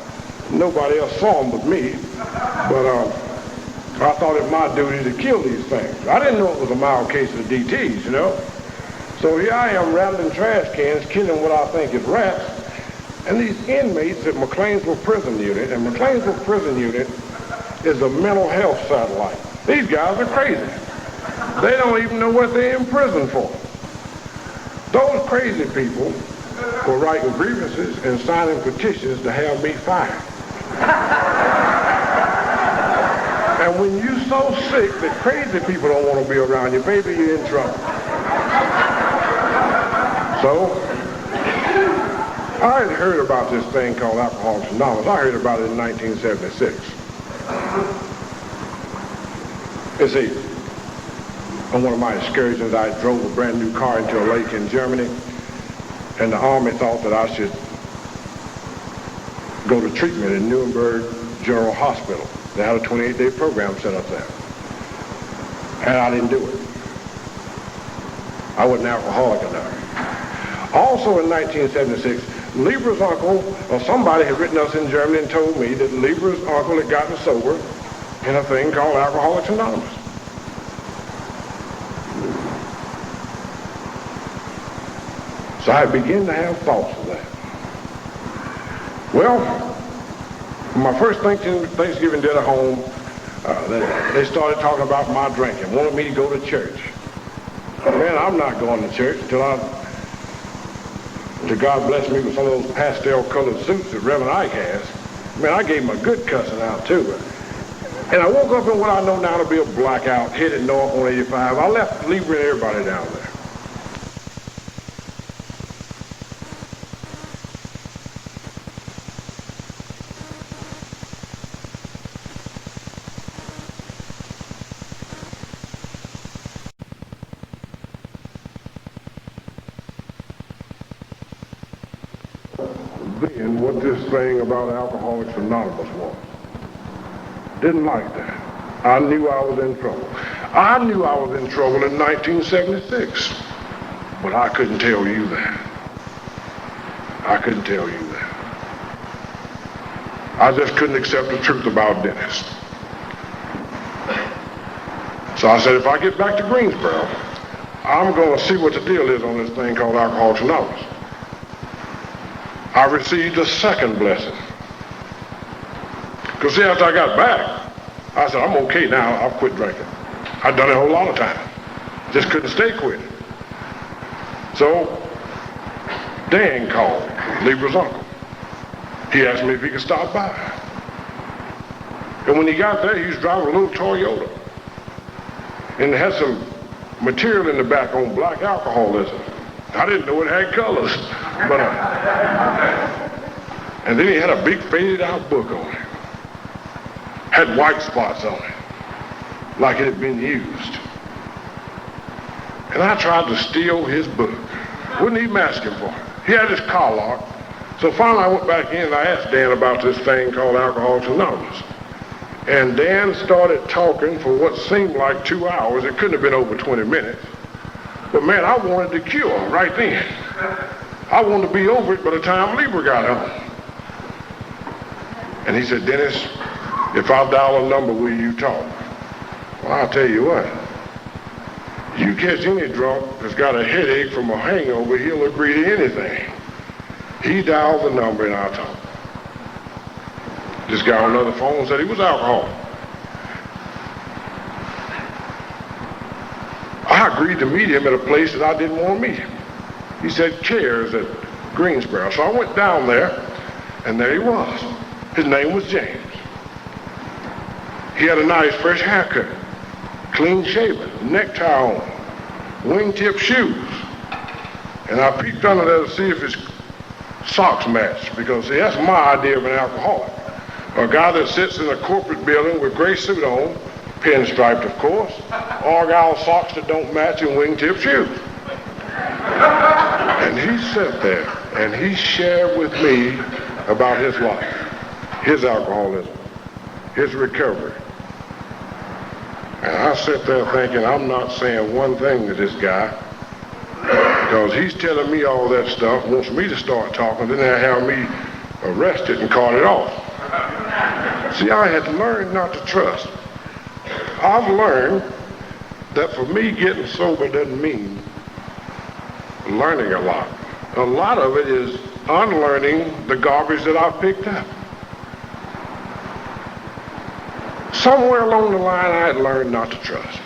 nobody else saw them but me, but I thought it my duty to kill these things. I didn't know it was a mild case of DTs, you know. So here I am rattling trash cans, killing what I think is rats, and these inmates at McLeansville Prison Unit, and McLeansville Prison Unit is a mental health satellite. These guys are crazy. They don't even know what they're in prison for. Those crazy people were writing grievances and signing petitions to have me fired. And when you're so sick that crazy people don't want to be around you, baby, you're in trouble. So, I had heard about this thing called Alcoholics Anonymous. I heard about it in 1976. You see, on one of my excursions, I drove a brand new car into a lake in Germany, and the Army thought that I should go to treatment in Nuremberg General Hospital. They had a 28-day program set up there. And I didn't do it. I wasn't alcoholic enough. Also in 1976, Libra's uncle, or somebody had written us in Germany and told me that Libra's uncle had gotten sober in a thing called Alcoholics Anonymous. So I began to have thoughts of that. Well, my first Thanksgiving dinner home, they started talking about my drinking, wanted me to go to church. Man, I'm not going to church until God bless me with some of those pastel-colored suits that Reverend Ike has. Man, I gave him a good cussing out, too. And I woke up in what I know now to be a blackout, headed north on 85. I left Libra and everybody down there. thing about Alcoholics Anonymous was. Didn't like that. I knew I was in trouble. I knew I was in trouble in 1976, but I couldn't tell you that. I couldn't tell you that. I just couldn't accept the truth about Dennis. So I said, if I get back to Greensboro, I'm going to see what the deal is on this thing called Alcoholics Anonymous. I received a second blessing. Because see, after I got back, I said, I'm okay now. I've quit drinking. I'd done it a whole lot of times. Just couldn't stay quit. So Dan called, Libra's uncle. He asked me if he could stop by. And when he got there, he was driving a little Toyota. And it had some material in the back on black alcoholism. I didn't know it had colors. But and then he had a big faded out book on it. Had white spots on it, like it had been used. And I tried to steal his book. Wouldn't even ask him for it. He had his car locked. So finally I went back in and I asked Dan about this thing called Alcoholics Anonymous. And Dan started talking for what seemed like 2 hours. It couldn't have been over 20 minutes. But man, I wanted the cure right then. I wanted to be over it by the time Libra got home. And he said, Dennis, if I dial a number, will you talk? Well, I'll tell you what. You catch any drunk that's got a headache from a hangover, he'll agree to anything. He dialed the number and I'll talk. This guy on the other phone said he was alcoholic. I agreed to meet him at a place that I didn't want to meet him. He said Cares at Greensboro. So I went down there, and there he was. His name was James. He had a nice fresh haircut, clean shaven, necktie on, wingtip shoes. And I peeked under there to see if his socks matched, because see, that's my idea of an alcoholic. A guy that sits in a corporate building with gray suit on, pinstriped of course, argyle socks that don't match, and wingtip shoes. And he sat there and he shared with me about his life, his alcoholism, his recovery. And I sit there thinking, I'm not saying one thing to this guy, because he's telling me all that stuff, wants me to start talking, then they have me arrested and carted off. See, I had learned not to trust. I've learned that for me, getting sober doesn't mean learning a lot. A lot of it is unlearning the garbage that I've picked up. Somewhere along the line, I had learned not to trust.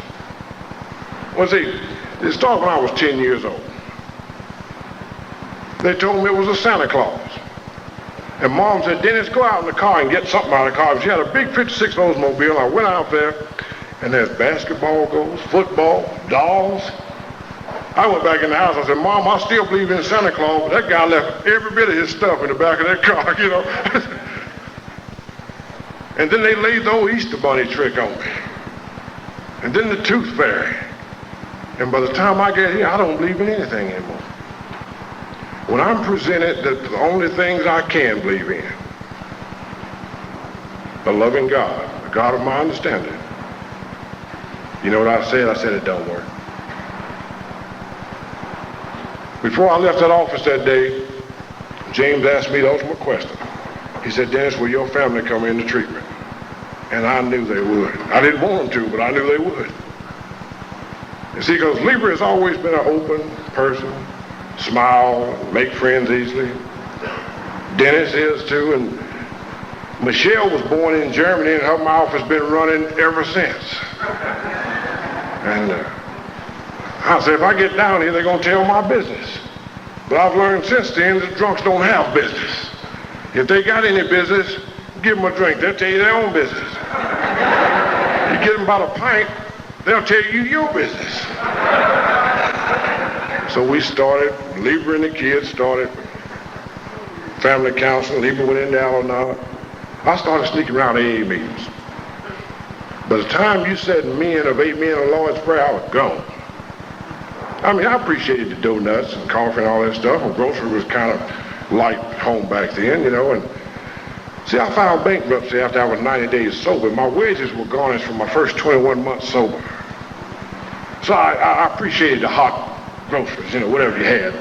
Well, see, it started when I was 10 years old. They told me it was a Santa Claus. And Mom said, Dennis, go out in the car and get something out of the car. She had a big 56 Oldsmobile. I went out there, and there's basketball goals, football, dolls. I went back in the house. I said, Mom, I still believe in Santa Claus, but that guy left every bit of his stuff in the back of that car, you know. And then they laid the old Easter Bunny trick on me. And then the Tooth Fairy. And by the time I get here, I don't believe in anything anymore. When I'm presented that the only things I can believe in, a loving God, the God of my understanding, you know what I said? I said it don't work. Before I left that office that day, James asked me the ultimate question. He said, Dennis, will your family come into treatment? And I knew they would. I didn't want them to, but I knew they would. You see, because Libra has always been an open person, smile, make friends easily. Dennis is too, and Michelle was born in Germany, and her mouth has been running ever since. And I said, if I get down here, they're going to tell my business. But I've learned since then that drunks don't have business. If they got any business, give them a drink. They'll tell you their own business. You get them about a pint, they'll tell you your business. So we started, Libra and the kids started family counseling. Libra went into Al-Anon. I started sneaking around AA meetings. By the time you said men of 8 men in the Lord's Prayer, I was gone. I mean, I appreciated the donuts and coffee and all that stuff. And grocery was kind of light home back then, you know. And See, I filed bankruptcy after I was 90 days sober. My wages were garnished for my first 21 months sober. So I appreciated the hot groceries, whatever you had.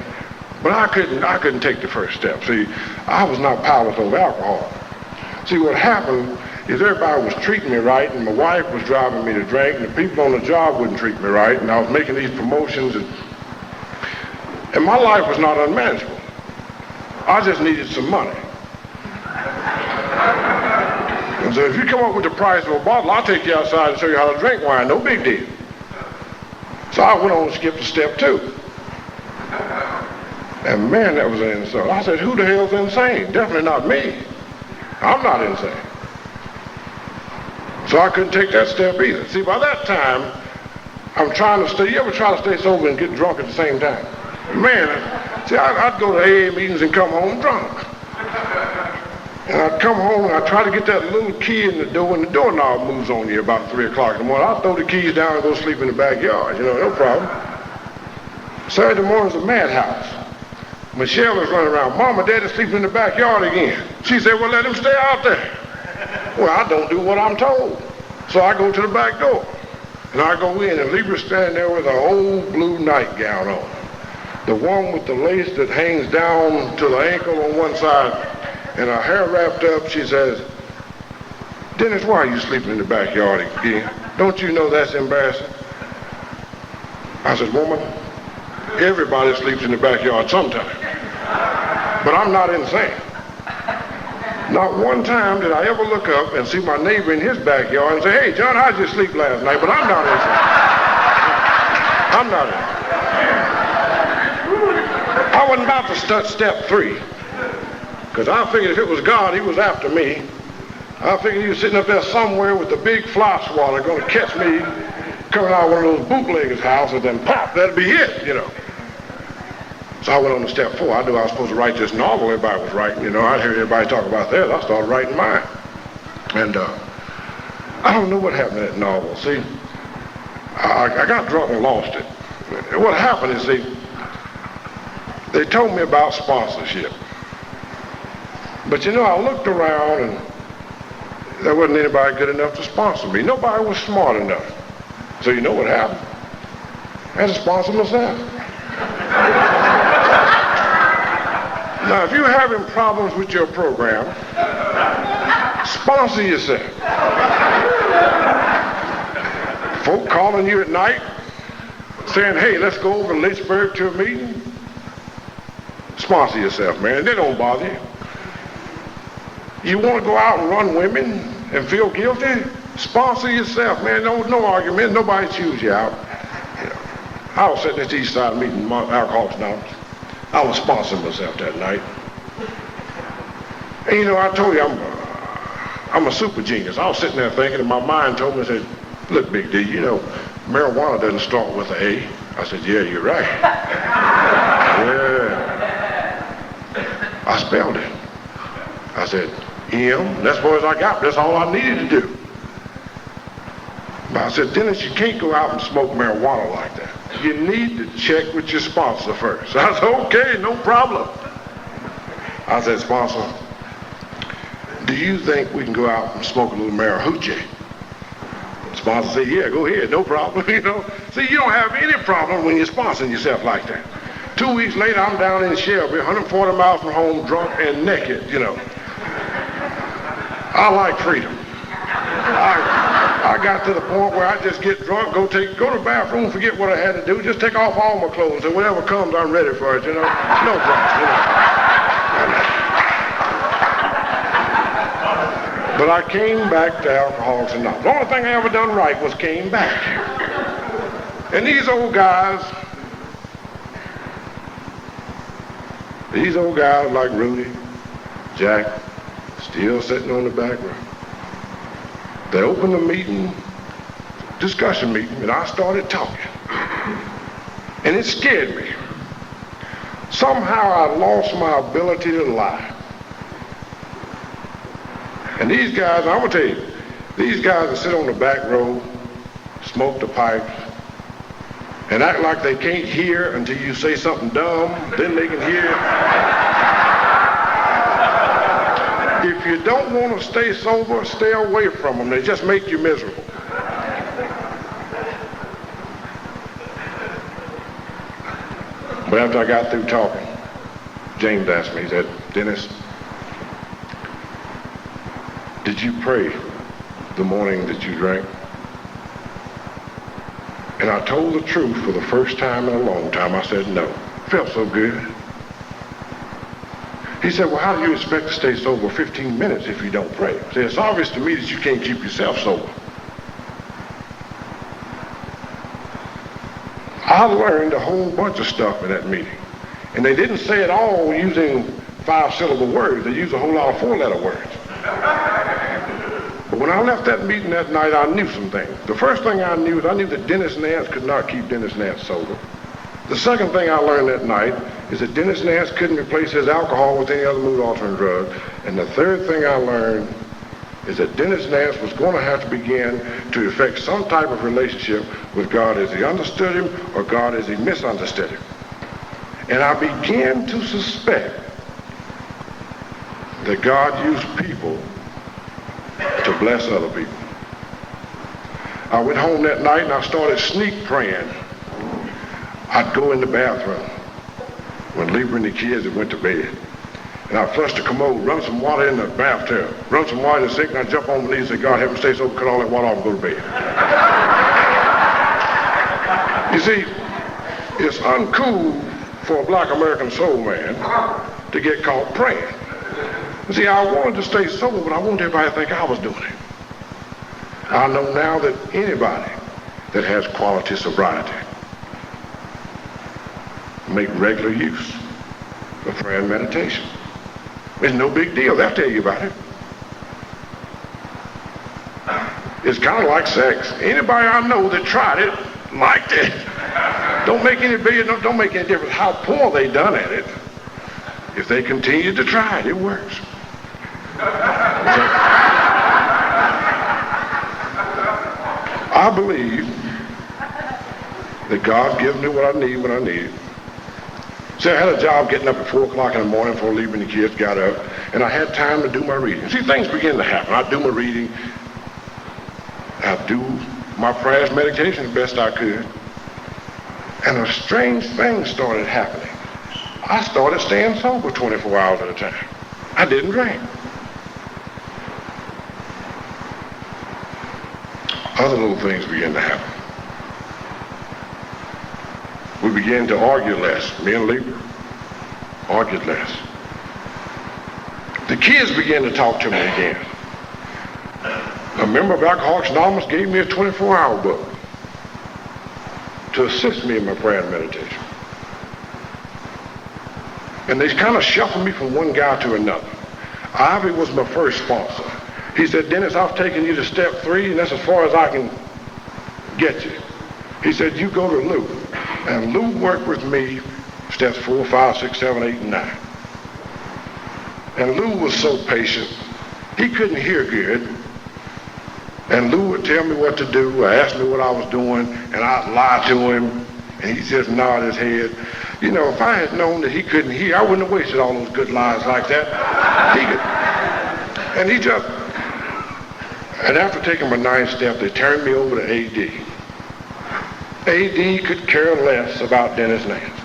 But I couldn't take the first step. See, I was not powerless over alcohol. See, what happened is everybody was treating me right, and my wife was driving me to drink, and the people on the job wouldn't treat me right, and I was making these promotions, and my life was not unmanageable. I just needed some money. And so if you come up with the price of a bottle, I'll take you outside and show you how to drink wine. No big deal. So I went on and skipped to step 2. And man, that was an insult. I said, who the hell's insane? Definitely not me. I'm not insane. So I couldn't take that step either. See, by that time, I'm trying to stay. You ever try to stay sober and get drunk at the same time? Man, see, I'd go to AA meetings and come home drunk. And I'd come home and I'd try to get that little key in the door, and the doorknob moves on you about 3 o'clock in the morning. I'd throw the keys down and go sleep in the backyard, no problem. Saturday morning's a madhouse. Michelle was running around. Mama, Daddy's sleeping in the backyard again. She said, well, let him stay out there. Well, I don't do what I'm told. So I go to the back door. And I go in, and Libra's standing there with an old blue nightgown on. The one with the lace that hangs down to the ankle on one side, and her hair wrapped up. She says, Dennis, why are you sleeping in the backyard again? Don't you know that's embarrassing? I said, woman, everybody sleeps in the backyard sometime. But I'm not insane. Not one time did I ever look up and see my neighbor in his backyard and say, hey, John, how'd you sleep last night? But I'm not insane. I'm not insane. I wasn't about to start step 3. Because I figured if it was God, he was after me. I figured he was sitting up there somewhere with the big fly swatter going to catch me coming out of one of those bootleggers' houses, and then pop, that'd be it, So I went on to step 4. I knew I was supposed to write this novel everybody was writing, I'd hear everybody talk about theirs. I started writing mine. And I don't know what happened to that novel. See, I got drunk and lost it. What happened is, see, they told me about sponsorship. But I looked around and there wasn't anybody good enough to sponsor me. Nobody was smart enough. So you know what happened? I had to sponsor myself. Now, if you're having problems with your program, sponsor yourself. Folk calling you at night saying, hey, let's go over to Lynchburg to a meeting. Sponsor yourself, man. They don't bother you. You want to go out and run women and feel guilty? Sponsor yourself, man. No argument. Nobody chews you out. I was sitting at the East Side meeting, Alcoholics Anonymous. I was sponsoring myself that night. And I told you I'm a super genius. I was sitting there thinking, and my mind told me, I said, look, Big D, marijuana doesn't start with an A. I said, yeah, you're right. Yeah. I spelled it. I said, M, that's as far as I got. That's all I needed to do. But I said, Dennis, you can't go out and smoke marijuana like that. You need to check with your sponsor first. I said, okay, no problem. I said, sponsor, do you think we can go out and smoke a little marijuana? Sponsor said, yeah, go ahead, no problem. See, you don't have any problem when you're sponsoring yourself like that. 2 weeks later, I'm down in Shelby, 140 miles from home, drunk and naked, I like freedom. I got to the point where I just get drunk, go to the bathroom, forget what I had to do, just take off all my clothes, and whatever comes, I'm ready for it, No drugs, But I came back to Alcoholics Anonymous. The only thing I ever done right was came back. And these old guys like Rudy, Jack, still sitting on the back row. They opened the meeting, discussion meeting, and I started talking. And it scared me. Somehow I lost my ability to lie. And these guys, I'm going to tell you, these guys that sit on the back row, smoke the pipes, and act like they can't hear until you say something dumb, then they can hear. If if you don't want to stay sober, stay away from them. They just make you miserable. But after I got through talking, James asked me, he said, Dennis, did you pray the morning that you drank? And I told the truth for the first time in a long time. I said, no. Felt so good. He said, well, how do you expect to stay sober 15 minutes if you don't pray? I said, it's obvious to me that you can't keep yourself sober. I learned a whole bunch of stuff in that meeting. And they didn't say it all using 5-syllable words. They used a whole lot of 4-letter words. But when I left that meeting that night, I knew some things. The first thing I knew is I knew that Dennis Nance could not keep Dennis Nance sober. The second thing I learned that night is that Dennis Nance couldn't replace his alcohol with any other mood-altering drug. And the third thing I learned is that Dennis Nance was going to have to begin to effect some type of relationship with God as he understood him or God as he misunderstood him. And I began to suspect that God used people to bless other people. I went home that night and I started sneak praying. I'd go in the bathroom when Lieber and the kids had went to bed. And I'd flush the commode, run some water in the bathtub, run some water in the sink, and I'd jump on my knees and say, God, help me stay sober, cut all that water off and go to bed. You see, it's uncool for a black American soul man to get caught praying. You see, I wanted to stay sober, but I wanted everybody to think I was doing it. I know now that anybody that has quality sobriety make regular use of prayer and meditation. It's no big deal. They'll tell you about it. It's kind of like sex. Anybody I know that tried it liked it. Don't make any difference how poor they done at it. If they continue to try it, it works. I believe that God gives me what I need when I need it. See, I had a job getting up at 4 o'clock in the morning before leaving the kids got up, and I had time to do my reading. See, things begin to happen. I do my reading. I do my prayers, meditation as best I could. And a strange thing started happening. I started staying sober 24 hours at a time. I didn't drink. Other little things began to happen. We began to argue less. Me and Lieber argued less. The kids began to talk to me again. A member of Alcoholics Anonymous gave me a 24-hour book to assist me in my prayer and meditation. And they kind of shuffled me from one guy to another. Ivy was my first sponsor. He said, Dennis, I've taken you to step 3, and that's as far as I can get you. He said, you go to Lou. And Lou worked with me steps 4, 5, 6, 7, 8, and 9. And Lou was so patient. He couldn't hear good. And Lou would tell me what to do, or ask me what I was doing, and I'd lie to him, and he'd just nod his head. You know, if I had known that he couldn't hear, I wouldn't have wasted all those good lies like that. And after taking my 9th step, they turned me over to A.D. A.D. could care less about Dennis Nance.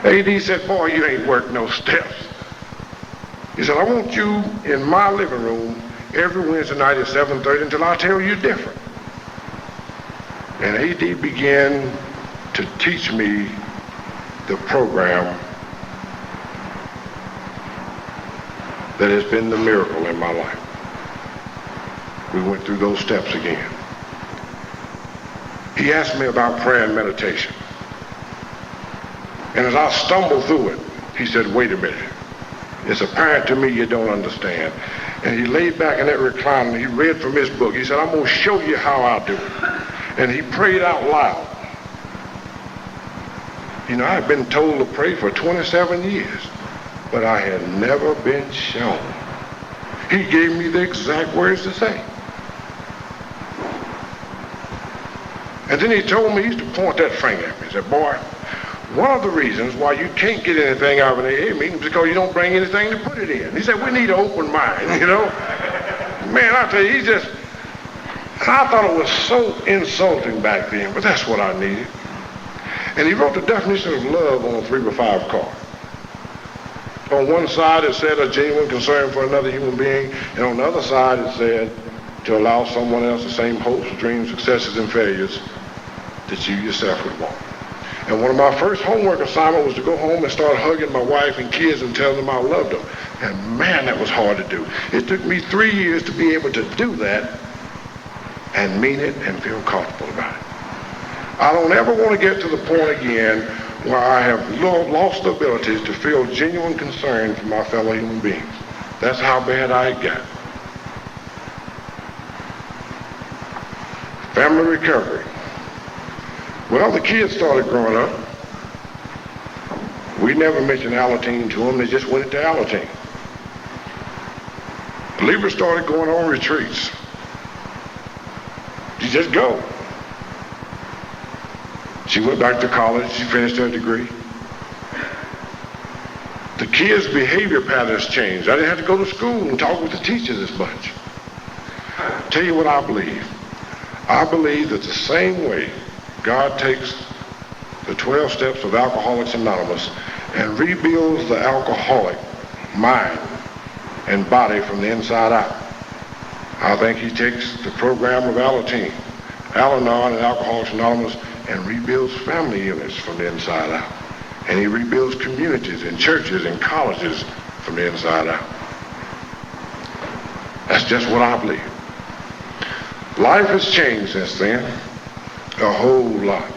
A.D. said, boy, you ain't worked no steps. He said, I want you in my living room every Wednesday night at 7:30 until I tell you different. And A.D. began to teach me the program that has been the miracle in my life. We went through those steps again. He asked me about prayer and meditation. And as I stumbled through it, he said, wait a minute. It's apparent to me you don't understand. And he laid back in that recliner and he read from his book. He said, I'm going to show you how I do it. And he prayed out loud. You know, I've been told to pray for 27 years, but I had never been shown. He gave me the exact words to say. And then he told me, he used to point that finger at me. He said, boy, one of the reasons why you can't get anything out of an AA meeting is because you don't bring anything to put it in. He said, we need an open mind, you know. Man, I tell you, and I thought it was so insulting back then, but that's what I needed. And he wrote the definition of love on a 3x5 card. On one side it said a genuine concern for another human being, and on the other side it said to allow someone else the same hopes, dreams, successes, and failures that you yourself would want. And one of my first homework assignments was to go home and start hugging my wife and kids and telling them I loved them. And man, that was hard to do. It took me 3 years to be able to do that and mean it and feel comfortable about it. I don't ever want to get to the point again where I have lost the ability to feel genuine concern for my fellow human beings. That's how bad I got. Family recovery. Well, the kids started growing up. We never mentioned Alateen to them. They just went into Alateen. Believers started going on retreats. You just go. She went back to college. She finished her degree. The kids' behavior patterns changed. I didn't have to go to school and talk with the teachers as much. I'll tell you what I believe. I believe that the same way God takes the 12 steps of Alcoholics Anonymous and rebuilds the alcoholic mind and body from the inside out, I think he takes the program of Alateen, Al-Anon, and Alcoholics Anonymous and rebuilds family units from the inside out. And he rebuilds communities and churches and colleges from the inside out. That's just what I believe. Life has changed since then, a whole lot.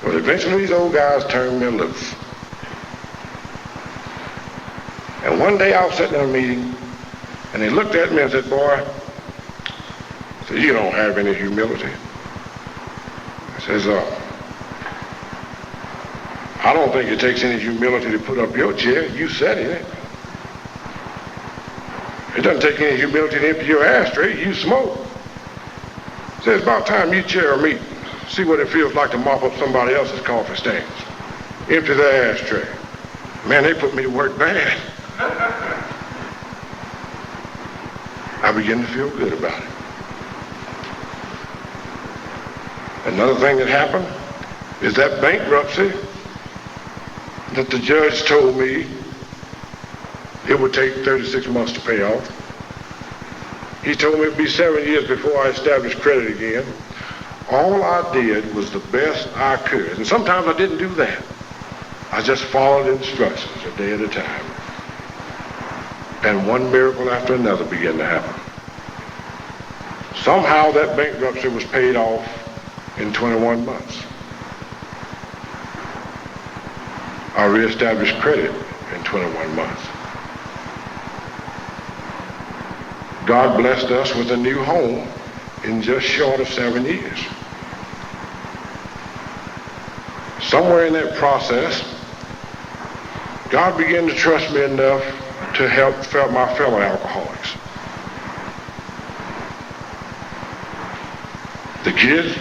But eventually these old guys turned me loose. And one day I was sitting in a meeting, and they looked at me and said, boy, you don't have any humility. I says, I don't think it takes any humility to put up your chair. You sat in it. It doesn't take any humility to empty your ashtray. You smoke. So it's about time you chair a meeting. See what it feels like to mop up somebody else's coffee stains. Empty their ashtray. Man, they put me to work bad. I begin to feel good about it. Another thing that happened is that bankruptcy that the judge told me it would take 36 months to pay off. He told me it would be 7 years before I established credit again. All I did was the best I could. And sometimes I didn't do that. I just followed instructions a day at a time. And one miracle after another began to happen. Somehow that bankruptcy was paid off in 21 months. I reestablished credit in 21 months. God blessed us with a new home in just short of 7 years. Somewhere in that process, God began to trust me enough to help my fellow alcoholics. The kids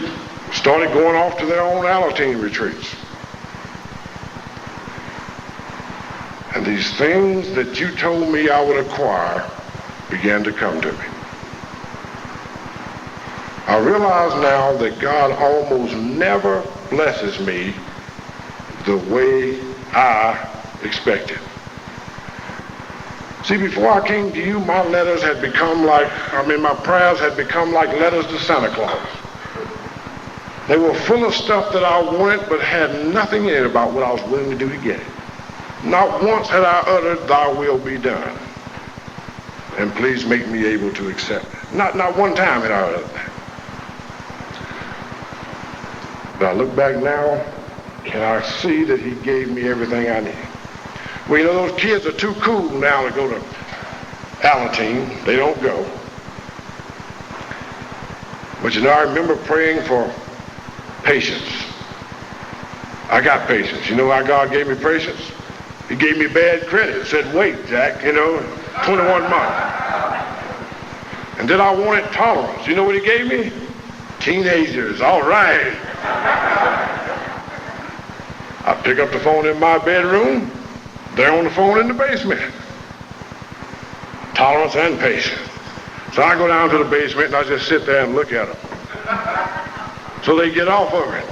started going off to their own Alateen retreats. And these things that you told me I would acquire began to come to me. I realize now that God almost never blesses me the way I expected. See, before I came to you, my letters had become my prayers had become like letters to Santa Claus. They were full of stuff that I wanted, but had nothing in it about what I was willing to do to get it. Not once had I uttered, thy will be done. And please make me able to accept it. Not one time had I uttered that. But I look back now, and I see that he gave me everything I needed. Well, you know, those kids are too cool now to go to Alateen. They don't go. But you know, I remember praying for patience. I got patience. You know why God gave me patience? He gave me bad credit. Said, wait, Jack, 21 months. And then I wanted tolerance. You know what he gave me? Teenagers, all right. pick up the phone in my bedroom, they're on the phone in the basement. Tolerance and patience. So I go down to the basement and I just sit there and look at them. So they get off of it.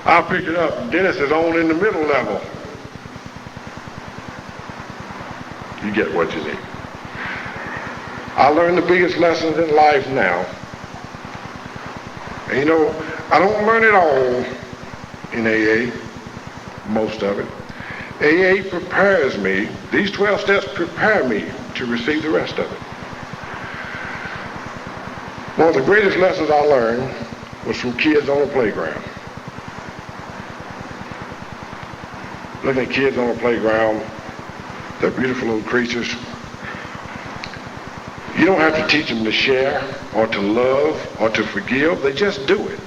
I pick it up. Dennis is on in the middle level. You get what you need. I learned the biggest lessons in life now. And you know, I don't learn it all in AA, most of it. AA prepares me, these 12 steps prepare me to receive the rest of it. One of the greatest lessons I learned was from kids on the playground. Looking at kids on the playground, they're beautiful little creatures. You don't have to teach them to share or to love or to forgive. They just do it.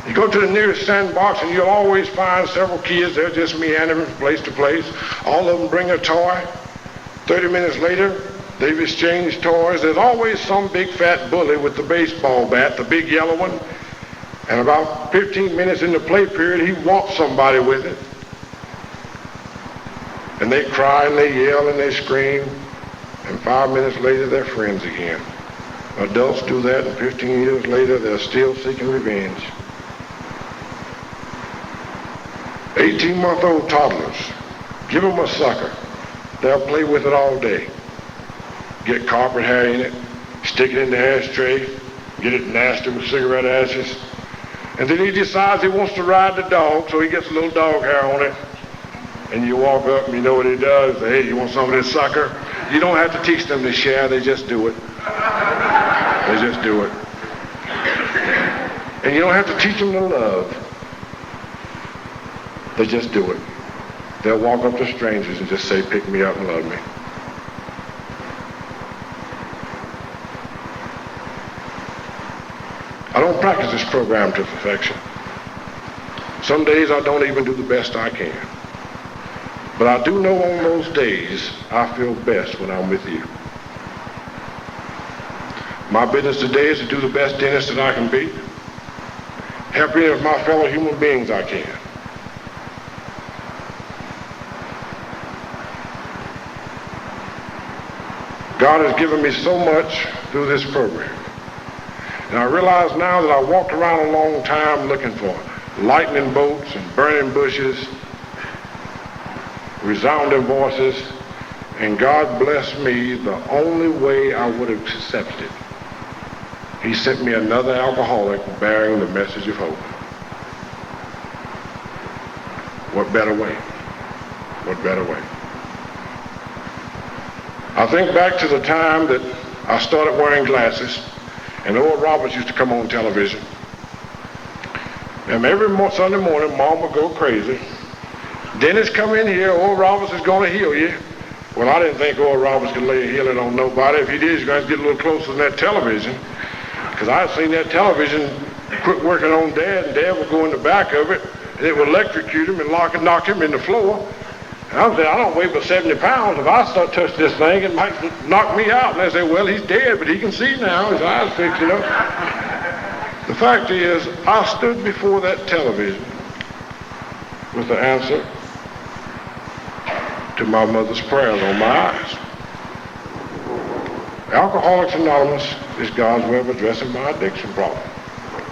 You go to the nearest sandbox and you'll always find several kids. They're just meandering from place to place. All of them bring a toy. 30 minutes later, they've exchanged toys. There's always some big fat bully with the baseball bat, the big yellow one. And about 15 minutes in the play period, he whops somebody with it. And they cry and they yell and they scream. And 5 minutes later, they're friends again. Adults do that, and 15 years later, they're still seeking revenge. 18-month-old toddlers, give them a sucker. They'll play with it all day. Get carpet hair in it, stick it in the ashtray, get it nasty with cigarette ashes. And then he decides he wants to ride the dog, so he gets a little dog hair on it. And you walk up and you know what he does. Hey, you want some of this sucker? You don't have to teach them to share, they just do it. They just do it. And you don't have to teach them to love. They just do it. They'll walk up to strangers and just say, pick me up and love me. I don't practice this program to perfection. Some days I don't even do the best I can. But I do know on those days I feel best when I'm with you. My business today is to do the best dentist that I can be. Help any of my fellow human beings I can. God has given me so much through this program. And I realize now that I walked around a long time looking for lightning bolts and burning bushes, resounding voices, and God blessed me the only way I would have accepted it. He sent me another alcoholic bearing the message of hope. What better way? What better way? I think back to the time that I started wearing glasses, and Oral Roberts used to come on television. And every Sunday morning, Mom would go crazy. Dennis, come in here, Oral Roberts is going to heal you. Well, I didn't think Oral Roberts could lay a healing on nobody. If he did, he's going to get a little closer than that television. Because I'd seen that television quit working on Dad, and Dad would go in the back of it, and it would electrocute him and knock him in the floor. And I said, I don't weigh but 70 pounds. If I start touching this thing, it might knock me out. And they say, well, he's dead, but he can see now. His eyes fixed, you know. The fact is, I stood before that television with the answer to my mother's prayers on my eyes. Alcoholics Anonymous is God's way of addressing my addiction problem,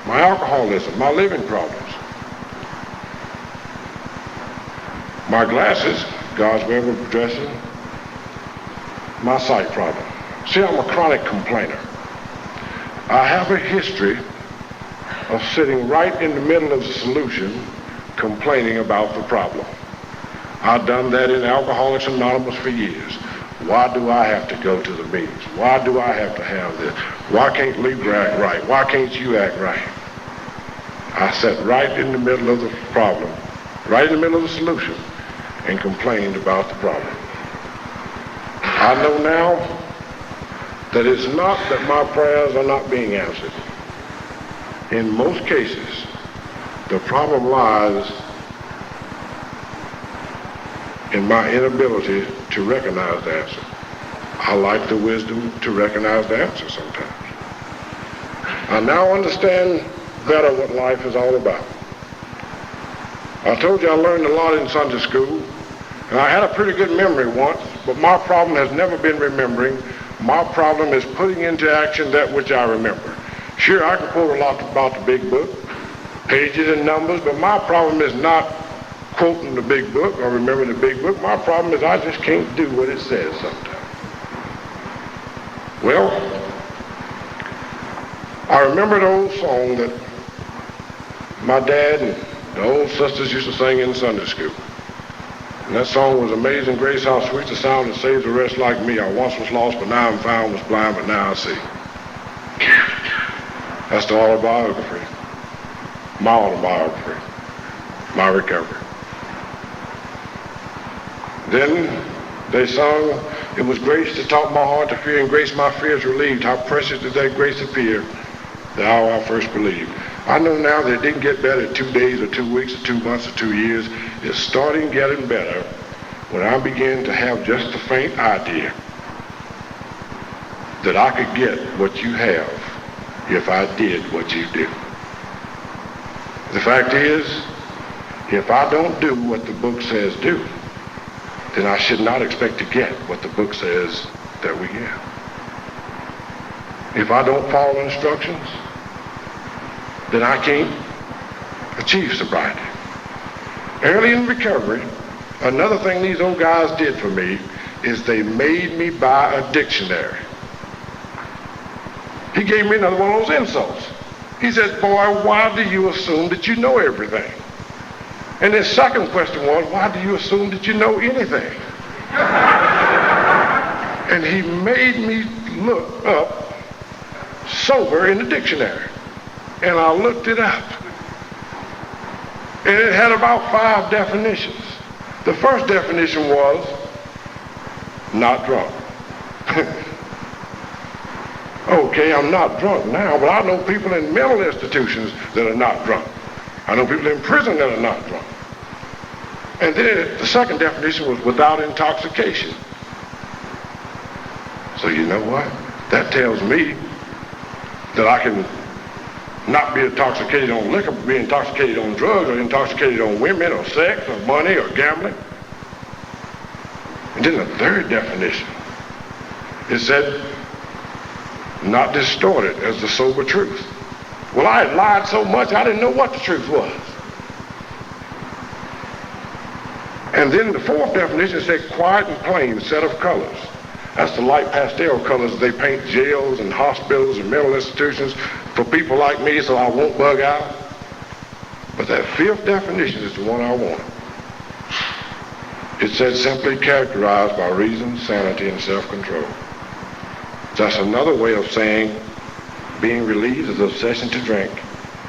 my alcoholism, my living problems. My glasses, God's way of addressing my sight problem. See, I'm a chronic complainer. I have a history of sitting right in the middle of the solution, complaining about the problem. I've done that in Alcoholics Anonymous for years. Why do I have to go to the meetings? Why do I have to have this? Why can't Libra act right? Why can't you act right? I sat right in the middle of the problem, right in the middle of the solution, and complained about the problem. I know now that it's not that my prayers are not being answered. In most cases, the problem lies in my inability to recognize the answer. I lack the wisdom to recognize the answer sometimes. I now understand better what life is all about. I told you I learned a lot in Sunday school, and I had a pretty good memory once, but my problem has never been remembering. My problem is putting into action that which I remember. Sure, I can quote a lot about the big book, pages and numbers, but my problem is not quoting the big book or remembering the big book. My problem is I just can't do what it says sometimes. Well, I remember the old song that my dad and the old sisters used to sing in Sunday school. And that song was Amazing Grace, how sweet the sound that saves a wretch like me. I once was lost, but now I'm found, was blind, but now I see. That's the autobiography, my autobiography, my recovery. Then they sung, it was grace that taught my heart to fear, and grace my fears relieved. How precious did that grace appear the hour I first believed. I know now that it didn't get better 2 days or 2 weeks or 2 months or 2 years. It's starting getting better when I begin to have just a faint idea that I could get what you have if I did what you do. The fact is, if I don't do what the book says do, then I should not expect to get what the book says that we get. If I don't follow instructions, then I can't achieve sobriety. Early in recovery, another thing these old guys did for me is they made me buy a dictionary. He gave me another one of those insults. He said, boy, why do you assume that you know everything? And his second question was, why do you assume that you know anything? And he made me look up sober in the dictionary. And I looked it up. And it had about 5 definitions. The first definition was not drunk. Okay, I'm not drunk now, but I know people in mental institutions that are not drunk. I know people in prison that are not drunk. And then the second definition was without intoxication. So you know what? That tells me that I can not be intoxicated on liquor, but be intoxicated on drugs, or intoxicated on women, or sex, or money, or gambling. And then the third definition, it said, not distorted as the sober truth. Well, I had lied so much, I didn't know what the truth was. And then the fourth definition said, quiet and plain set of colors. That's the light pastel colors they paint jails and hospitals and mental institutions for people like me so I won't bug out. But that fifth definition is the one I want. It said simply characterized by reason, sanity, and self-control. That's another way of saying being relieved of the obsession to drink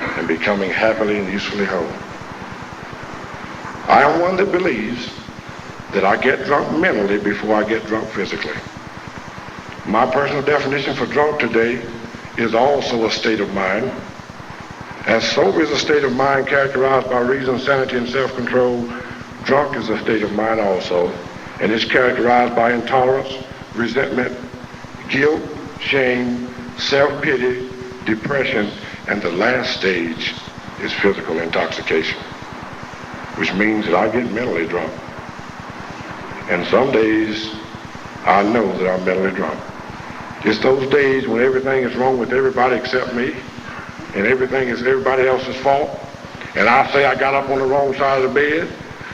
and becoming happily and usefully whole. I am one that believes that I get drunk mentally before I get drunk physically. My personal definition for drunk today is also a state of mind. As sober is a state of mind characterized by reason, sanity, and self-control, drunk is a state of mind also, and it's characterized by intolerance, resentment, guilt, shame, self-pity, depression, and the last stage is physical intoxication, which means that I get mentally drunk. And some days I know that I'm mentally drunk. It's those days when everything is wrong with everybody except me, and everything is everybody else's fault, and I say I got up on the wrong side of the bed.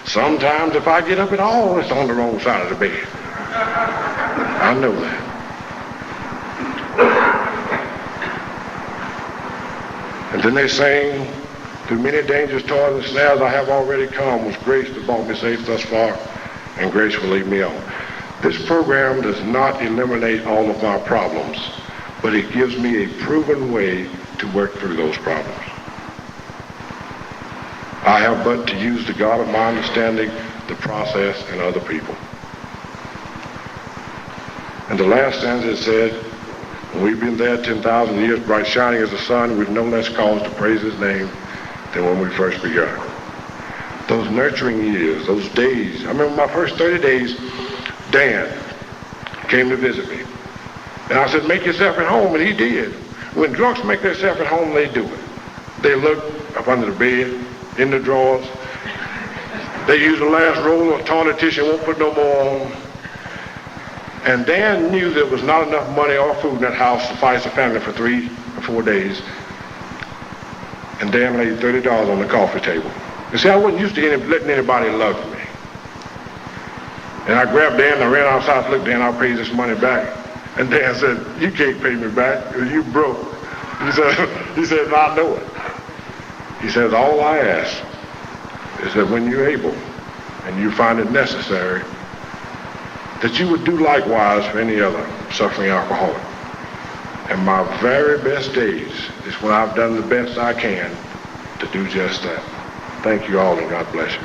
Sometimes if I get up at all, it's on the wrong side of the bed. I know that. And then they sang, through many dangers, toils, and snares I have already come, was grace that brought me safe thus far, and grace will lead me on. This program does not eliminate all of my problems, but it gives me a proven way to work through those problems. I have but to use the God of my understanding, the process, and other people. And the last stanza it said, we've been there 10,000 years, bright shining as the sun, with no less cause to praise his name than when we first begun. Those nurturing years, those days, I remember my first 30 days, Dan came to visit me. And I said, make yourself at home, and he did. When drunks make themselves at home, they do it. They look up under the bed, in the drawers, They used the last roll of toilet tissue, won't put no more on. And Dan knew there was not enough money or food in that house to suffice the family for 3 or 4 days. And Dan laid $30 on the coffee table. You see, I wasn't used to letting anybody love me. And I grabbed Dan and I ran outside to look, Dan, I'll pay you this money back. And Dan said, you can't pay me back because you broke. He said, I know it. He says, all I ask is that when you're able and you find it necessary, that you would do likewise for any other suffering alcoholic. And my very best days is when I've done the best I can to do just that. Thank you all and God bless you.